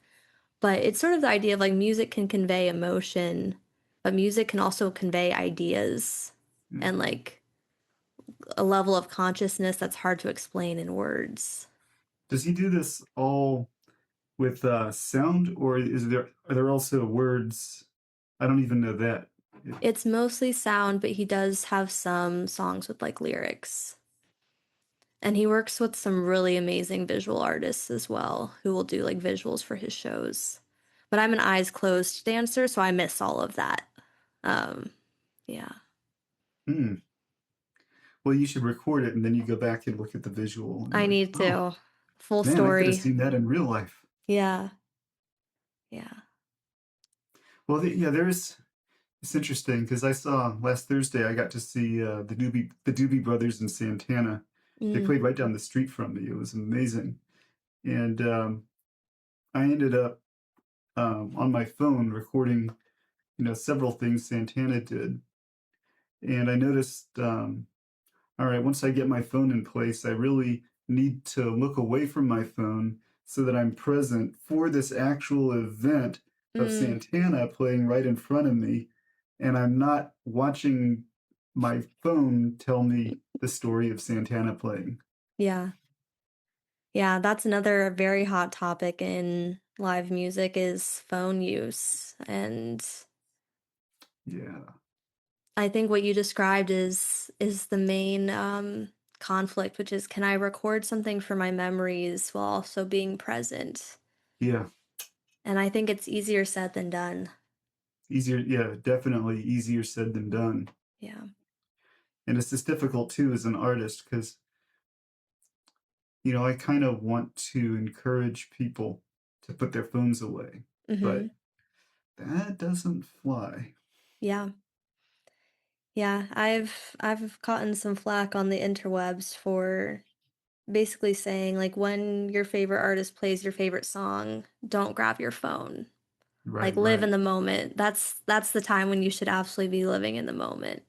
but it's sort of the idea of like music can convey emotion, but music can also convey ideas Yeah. and like a level of consciousness that's hard to explain in words. Does he do this all with sound, or are there also words? I don't even know that. It's mostly sound, but he does have some songs with like lyrics. And he works with some really amazing visual artists as well, who will do like visuals for his shows. But I'm an eyes closed dancer, so I miss all of that. Um, Yeah. Hmm. Well, you should record it and then you go back and look at the visual and I you're like, need oh to. Full man, I could have story. seen that in real life. Yeah. Yeah. Well, yeah, there's it's interesting because I saw last Thursday I got to see the Doobie Brothers in Santana. They Mm. played right down the street from me. It was amazing, and I ended up on my phone recording, several things Santana did, and I noticed, all right, once I get my phone in place, I really need to look away from my phone so that I'm present for this actual event of Mm. Santana playing right in front of me, and I'm not watching my phone tell me the story of Santana playing. Yeah. Yeah, that's another very hot topic in live music is phone use. And Yeah, I think what you described is the main conflict, which is can I record something for my memories while also being present? yeah, And I think it's easier said than done. easier. Yeah, definitely easier said than done. Yeah. And it's just difficult too as an artist because, I kind of want to encourage people to put their phones away, Mm-hmm. but that doesn't fly. Yeah. Yeah. I've gotten some flack on the interwebs for basically saying like when your favorite artist plays your favorite song, don't grab your phone. Like Right, live in right. the moment. That's the time when you should absolutely be living in the moment.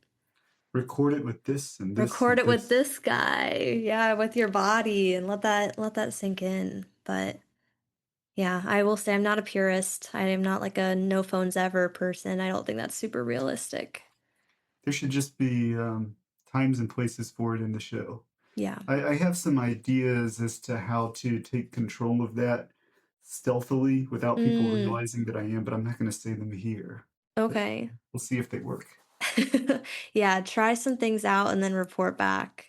Record it with this and this Record and it with this. this guy. Yeah, with your body and let that sink in. But yeah, I will say I'm not a purist. I am not like a no phones ever person. I don't think that's super realistic. There should just be times and places for it in the show. Yeah. I have some ideas as to how to take control of that stealthily without people Mm, realizing that I am, but I'm not going to say them here. But okay. we'll see if they work. Yeah, try some things out and then report back.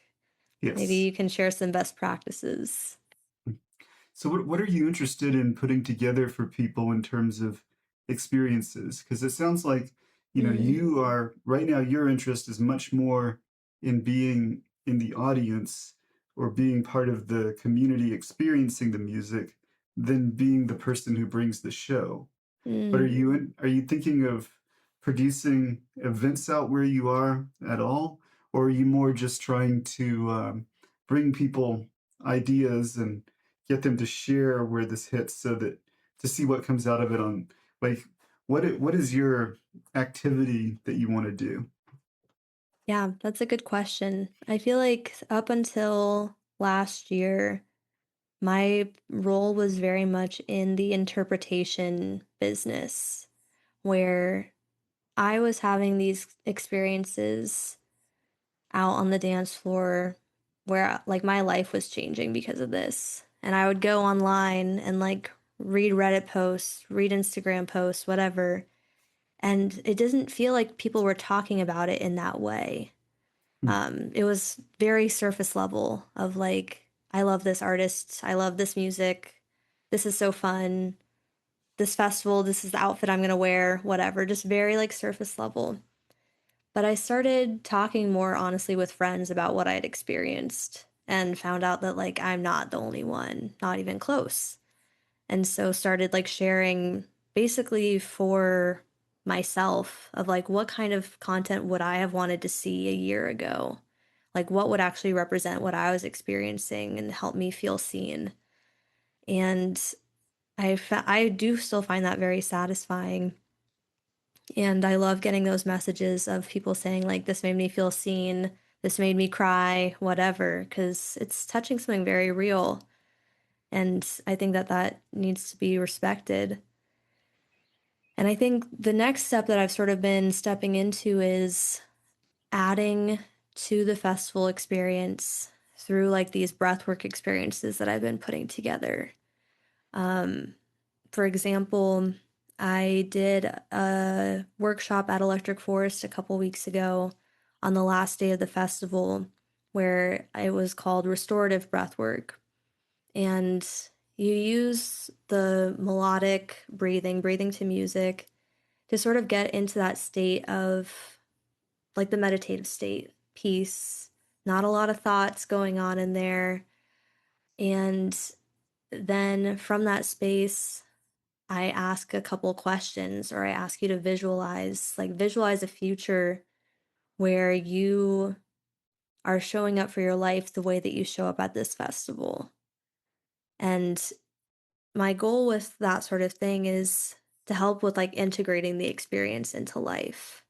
Maybe Yes. you can share some best practices. So what are you interested in putting together for people in terms of experiences? Because it sounds like, Mm, you are right now your interest is much more in being in the audience or being part of the community experiencing the music than being the person who brings the show. But mm. are you thinking of producing events out where you are at all, or are you more just trying to bring people ideas and get them to share where this hits, so that to see what comes out of it on like what is your activity that you want to do? Yeah, that's a good question. I feel like up until last year, my role was very much in the interpretation business, where I was having these experiences out on the dance floor where like my life was changing because of this. And I would go online and like read Reddit posts, read Instagram posts, whatever. And it doesn't feel like people were talking about it in that way. Hmm. It was very surface level of like, I love this artist, I love this music, this is so fun, this festival, this is the outfit I'm gonna wear, whatever, just very like surface level. But I started talking more honestly with friends about what I had experienced and found out that like I'm not the only one, not even close. And so started like sharing basically for myself of like what kind of content would I have wanted to see a year ago? Like what would actually represent what I was experiencing and help me feel seen. And I do still find that very satisfying. And I love getting those messages of people saying like this made me feel seen, this made me cry, whatever, because it's touching something very real. And I think that that needs to be respected. And I think the next step that I've sort of been stepping into is adding to the festival experience through like these breathwork experiences that I've been putting together. Um, for example, I did a workshop at Electric Forest a couple weeks ago on the last day of the festival where it was called restorative breathwork. And you use the melodic breathing, breathing to music to sort of get into that state of like the meditative state, peace, not a lot of thoughts going on in there. And then from that space, I ask a couple questions, or I ask you to visualize, like visualize a future where you are showing up for your life the way that you show up at this festival. And my goal with that sort of thing is to help with like integrating the experience into life.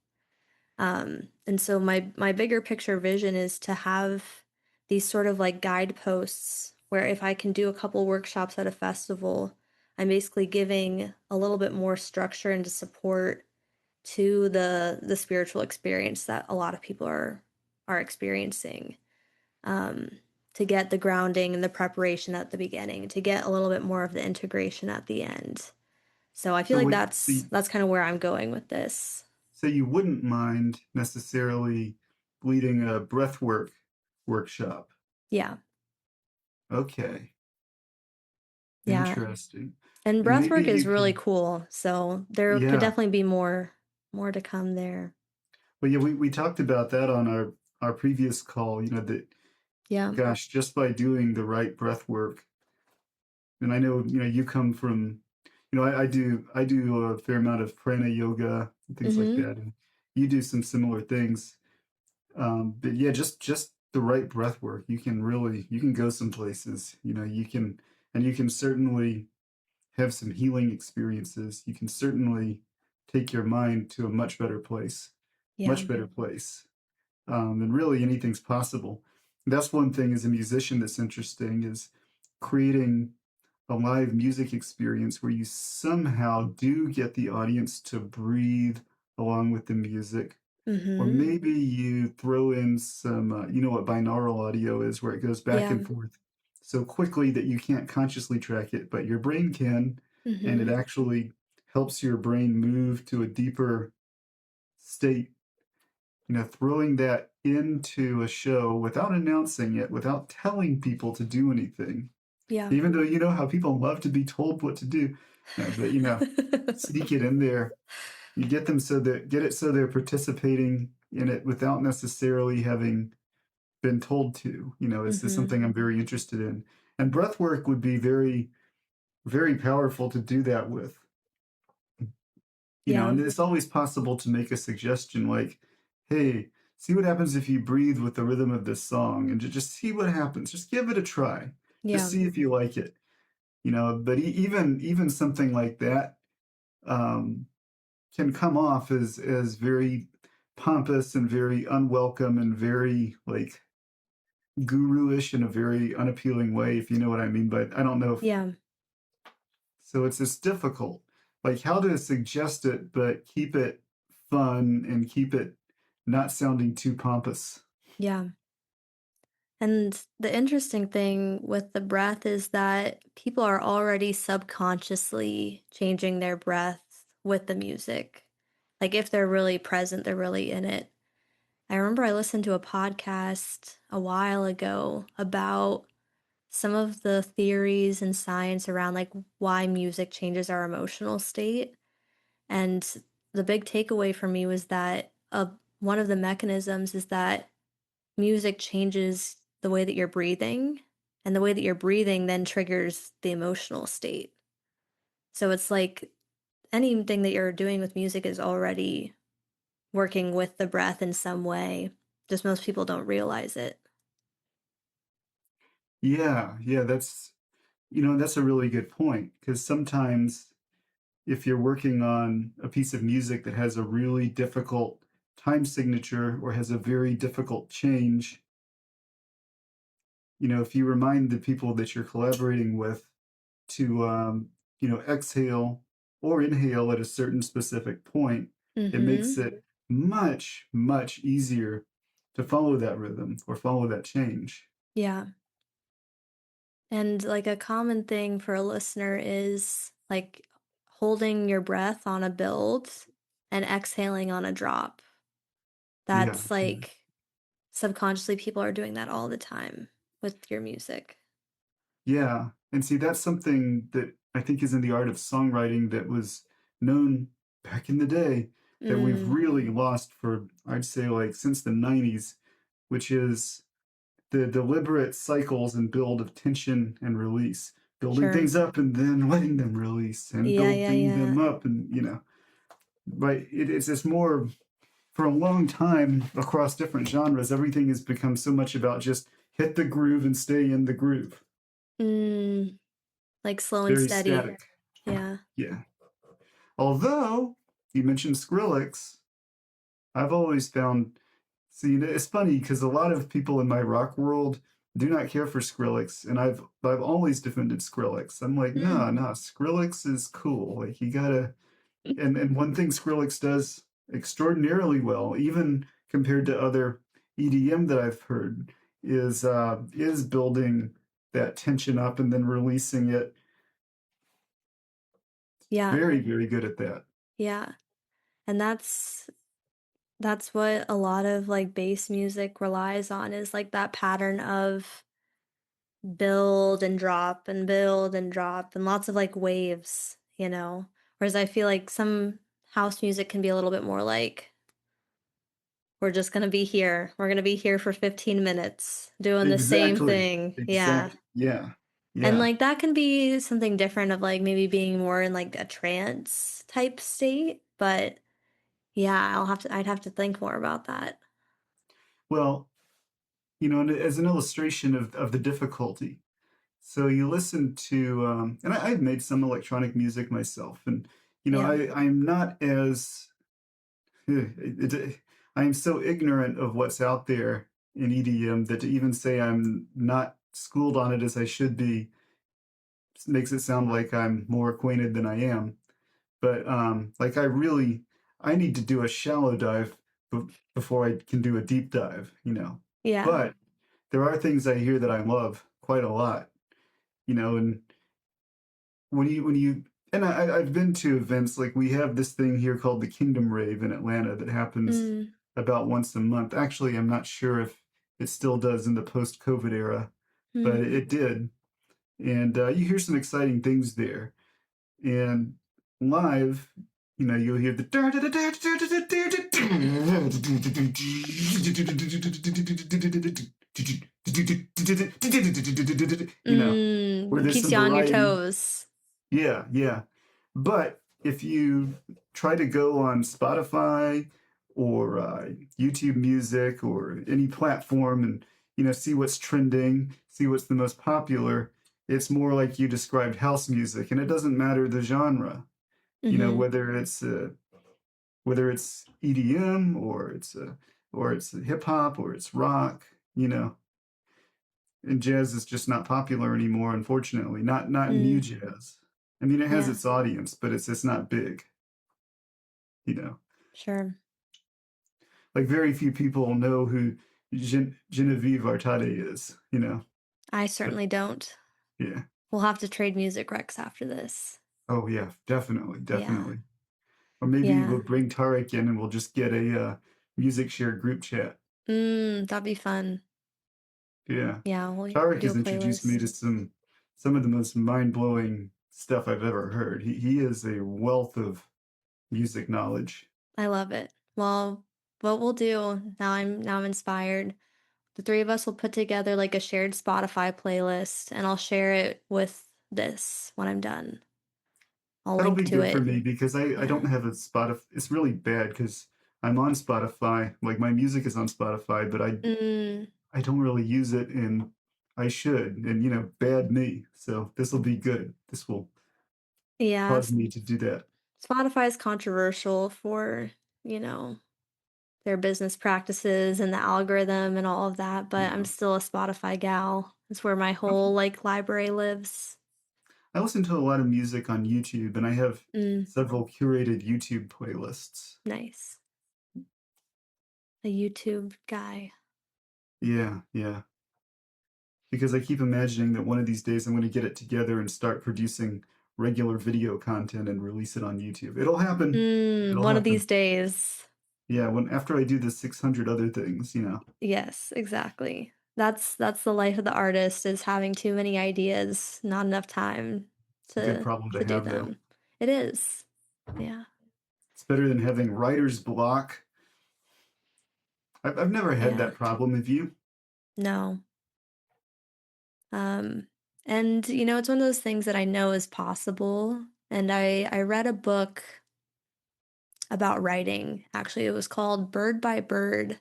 And so my bigger picture vision is to have these sort of like guideposts where if I can do a couple workshops at a festival, I'm basically giving a little bit more structure and support to the spiritual experience that a lot of people are experiencing. Um, to get the grounding and the preparation at the beginning, to get a little bit more of the integration at the end. So I feel So like what that's kind of where I'm going with this. so you wouldn't mind necessarily leading a breathwork workshop. Yeah. Okay, Yeah. interesting. And And breath maybe work is you really can, cool. So there could yeah. definitely be more to come there. Well, yeah, we talked about that on our previous call, that Yeah. gosh, just by doing the right breath work, and I know, you come from, I do a fair amount of prana yoga and things like Mhm. that, and you do some similar things. But yeah, just the right breath work, you can go some places, and you can certainly have some healing experiences. You can certainly take your mind to a Yeah. much better place. And really anything's possible. That's one thing as a musician that's interesting is creating a live music experience where you somehow do get the audience to breathe along with the music. Or Mhm. maybe you throw in some, you know what binaural audio is, where it goes back Yeah. and forth so quickly that you can't consciously track it, but your brain can, and it Mhm. actually helps your brain move to a deeper state. Throwing that into a show without announcing it, without telling people to do anything, Yeah. even though you know how people love to be told what to do. No, but sneak it in there. You get it so they're participating in it without necessarily having been told to. Is this Mhm. something I'm very interested in? And breath work would be very, very powerful to do that with. Yeah. And it's always possible to make a suggestion like, hey, see what happens if you breathe with the rhythm of this song and just see what happens. Just give it a try. Just Yeah. see if you like it. But even something like that um, can come off as very pompous and very unwelcome and very like guru-ish in a very unappealing way, if you know what I mean. But I don't know if Yeah. so. It's difficult, like how to suggest it, but keep it fun and keep it not sounding too pompous. Yeah. And the interesting thing with the breath is that people are already subconsciously changing their breath with the music. Like if they're really present, they're really in it. I remember I listened to a podcast a while ago about some of the theories and science around like why music changes our emotional state. And the big takeaway for me was that one of the mechanisms is that music changes the way that you're breathing, and the way that you're breathing then triggers the emotional state. So it's like anything that you're doing with music is already working with the breath in some way. Just most people don't realize it. Yeah, yeah, that's a really good point because sometimes if you're working on a piece of music that has a really difficult time signature or has a very difficult change, if you remind the people that you're collaborating with to, exhale or inhale at a certain specific point, it makes Mhm. it much, much easier to follow that rhythm or follow that change. Yeah. And like a common thing for a listener is like holding your breath on a build and exhaling on a drop. Yeah. That's like subconsciously people are doing that all the time with your music. Yeah. And see, that's something that I think is in the art of songwriting that was known back in the day. that we've Mm, really lost for, I'd say, like since the 90s, which is the deliberate cycles and build of tension and release, building sure. things up and then letting them release and Yeah, yeah, building yeah. them up. And, but it's just more for a long time across different genres, everything has become so much about just hit the groove and stay in the groove. Mm, like slow It's and very steady. static. Yeah. Yeah. Although you mentioned Skrillex, I've always found, see, it's funny because a lot of people in my rock world do not care for Skrillex, and I've always defended Skrillex. I'm like, Mm, no, no, Skrillex is cool. Like you gotta, and one thing Skrillex does extraordinarily well, even compared to other EDM that I've heard, is building that tension up and then releasing it. yeah. Very, very good at that. Yeah. And that's what a lot of like bass music relies on is like that pattern of build and drop and build and drop and lots of like waves, you know? Whereas I feel like some house music can be a little bit more like, we're just gonna be here. We're gonna be here for 15 minutes doing the same Exactly. thing. Yeah. Exactly. Yeah. And Yeah. like that can be something different of like maybe being more in like a trance type state. But yeah, I'd have to think more about that. Well, and as an illustration of the difficulty. So you listen to, and I've made some electronic music myself, and Yeah. I'm not as, I am so ignorant of what's out there in EDM that to even say I'm not schooled on it as I should be makes it sound like I'm more acquainted than I am. But like I need to do a shallow dive before I can do a deep dive. Yeah. But there are things I hear that I love quite a lot. And when you and I've been to events like we have this thing here called the Kingdom Rave in Atlanta that happens Mm, about once a month. Actually, I'm not sure if it still does in the post-COVID era, but mm. it did. And you hear some exciting things there. And live, you'll hear the where It there's keeps some you on your variety. toes. Yeah, yeah. But if you try to go on Spotify or YouTube Music or any platform and see what's trending, see what's the most popular, it's more like you described house music, and it doesn't matter the genre. Mhm. Whether it's EDM or it's hip hop or it's rock. And jazz is just not popular anymore, unfortunately. Not new Mm. jazz. I mean, it has Yeah, its audience, but it's not big. You know, sure. like very few people know who Genevieve Artade is. I But certainly don't. yeah. We'll have to trade music recs after this. Oh yeah, definitely, Yeah. definitely. Or maybe Yeah. we'll bring Tarek in and we'll just get a music share group chat. That'd be fun. Yeah. Yeah, we'll Tarek do has a introduced me playlist. to some of the most mind-blowing stuff I've ever heard. He is a wealth of music knowledge. I love it. Well, what we'll do, now I'm inspired. The three of us will put together like a shared Spotify playlist and I'll share it with this when I'm done. I'll That'll link be to good for it. me because I Yeah. don't have a Spotify. It's really bad because I'm on Spotify. Like my music is on Spotify, but I Mm, I don't really use it, and I should. And bad me. So this will be good. This will yeah. cause me to do that. Spotify is controversial for, you know, their business practices and the algorithm and all of that, but I'm Yeah. still a Spotify gal. It's where my whole like library lives. I listen to a lot of music on YouTube, and I have Mm, several curated YouTube playlists. nice. A YouTube guy. Yeah, yeah. Because I keep imagining that one of these days I'm going to get it together and start producing regular video content and release it on YouTube. It'll happen. It'll One of these happen. days. Yeah, when after I do the 600 other things. Yes, exactly. That's the life of the artist is having too many ideas, not enough time It's a good to problem to do have, though. them. It is. Yeah. It's better than having writer's block. I've never had Yeah. that problem. Have you? No. Um, and it's one of those things that I know is possible. And I read a book about writing. Actually, it was called Bird by Bird.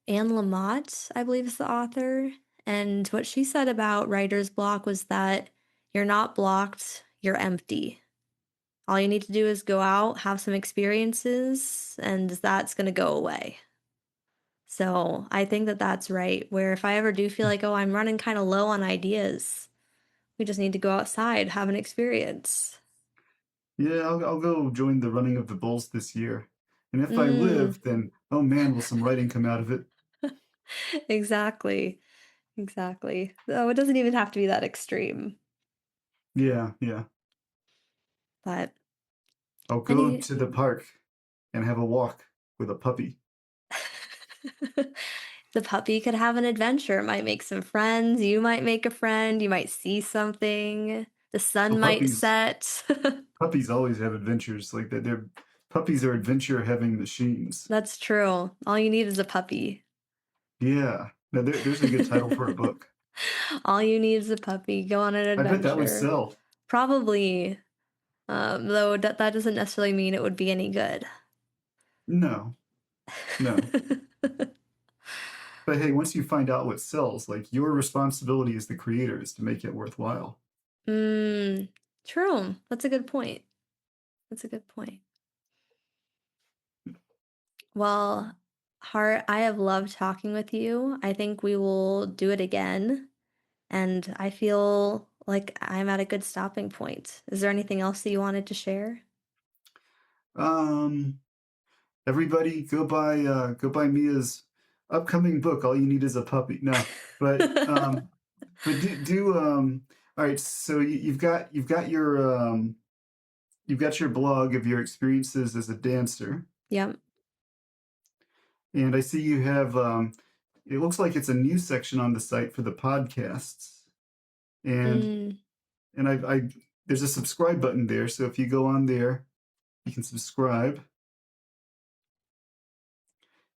Anne Lamott, I believe, is the author. And what she said about writer's block was that you're not blocked, you're empty. All you need to do is go out, have some experiences, and that's going to go away. So I think that that's right. Where if I ever do feel like, oh, I'm running kind of low on ideas, we just need to go outside, have an experience. Yeah, I'll go join the running of the bulls this year. And if I Mm, live, then oh man, will some writing come out of it? exactly. Exactly. Oh, it doesn't even have to be that extreme. Yeah, yeah. But I'll go any to the park and have a walk with a puppy. the puppy could have an adventure. It might make some friends. You might make a friend. You might see something. The sun Well, might puppies set. puppies always have adventures like that. They're puppies are adventure having machines. That's true. All you need is a puppy. Yeah. Now there's a good title for a book. All you need is a puppy. Go on an I bet that would adventure. sell. Probably, though that doesn't necessarily mean it would be any good. No, no. But hey, once you find out what sells, like your responsibility as the creator is to make it worthwhile. Mm, true. That's a good point. That's a good point. Well, Hart, I have loved talking with you. I think we will do it again. And I feel like I'm at a good stopping point. Is there anything else that you wanted to share? Um, Everybody go buy Mia's upcoming book. All you need is a puppy. No, but all right, so you've got your blog of your experiences as a dancer, Yep. and I see you have it looks like it's a new section on the site for the podcasts. And Mm, I there's a subscribe button there, so if you go on there, you can subscribe.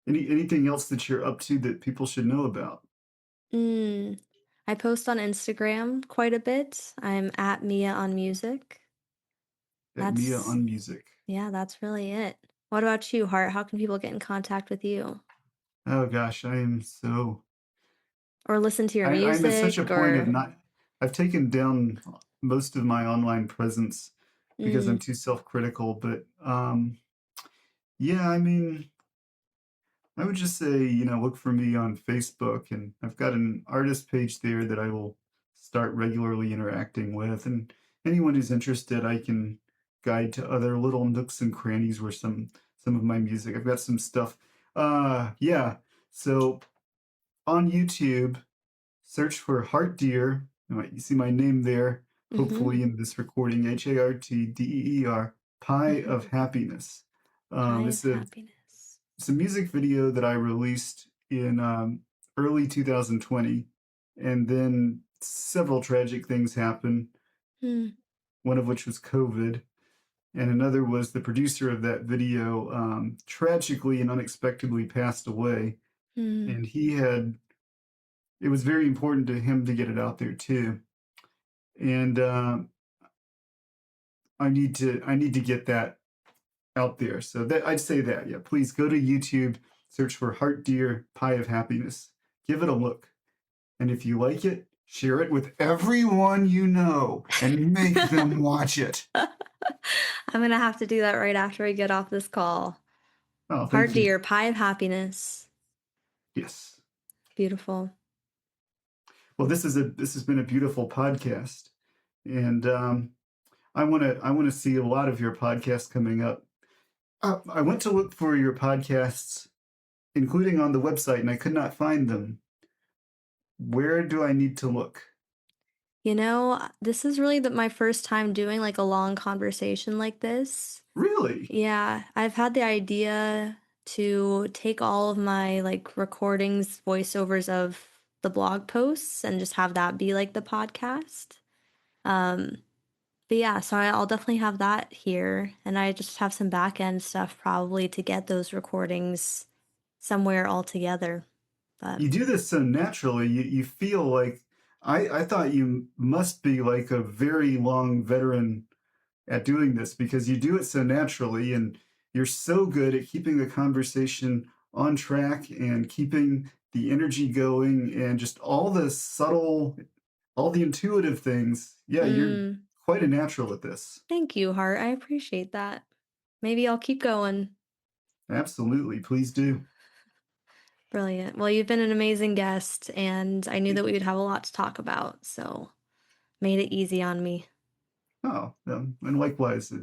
Anything else that you're up to that people should know about? mm. I post on Instagram quite a bit. I'm at Mia on Music. At Mia That's, on Music. yeah, that's really it. What about you, Hart? How can people get in contact with you? Oh gosh, I am so Or listen to your I'm at such a music point of or not. I've taken down most of my online presence because I'm mm, too self-critical. But yeah, I mean, I would just say, look for me on Facebook, and I've got an artist page there that I will start regularly interacting with. And anyone who's interested, I can guide to other little nooks and crannies where some of my music. I've got some stuff. Yeah. So on YouTube, search for Hart Deer. You see my name there, mm-hmm, hopefully in this recording, HartDeer, Pie mm-hmm. of Happiness. Pie of It's a happiness. music video that I released in early 2020, and then several tragic things happened. Mm, One of which was COVID, and another was the producer of that video tragically and unexpectedly passed away. mm, And it was very important to him to get it out there too. And I need to get that out there. So that I'd say that, yeah, please go to YouTube, search for Hart Deer Pie of Happiness, give it a look, and if you like it, share it with everyone you know and make them watch it. I'm gonna have to do that right after we get off this call. Oh, Heart thank you. Deer, Pie of Happiness. Yes. Beautiful. Well, this has been a beautiful podcast, and I want to see a lot of your podcasts coming up. I went to look for your podcasts, including on the website, and I could not find them. Where do I need to look? This is really my first time doing like a long conversation like this. Really? Yeah, I've had the idea to take all of my like recordings, voiceovers of the blog posts and just have that be like the podcast. Um, But yeah, so I'll definitely have that here, and I just have some back end stuff probably to get those recordings somewhere all together. But You do this so naturally. You feel like I thought you must be like a very long veteran at doing this because you do it so naturally and you're so good at keeping the conversation on track and keeping the energy going and just all the subtle, all the intuitive things. Yeah, you're mm, quite a natural at this. thank you, Hart. I appreciate that. Maybe I'll keep going. Absolutely. Please do. Brilliant. Well, you've been an amazing guest, and I knew that we would have a lot to talk about, so made it easy on me. Oh, and likewise,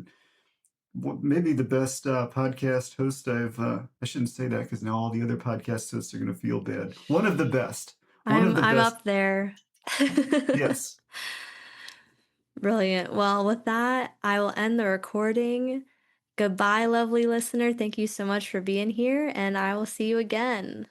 maybe the best podcast host I shouldn't say that because now all the other podcast hosts are going to feel bad. One of the best. One of the I'm best. up there. Yes. Brilliant. Well, with that, I will end the recording. Goodbye, lovely listener. Thank you so much for being here, and I will see you again.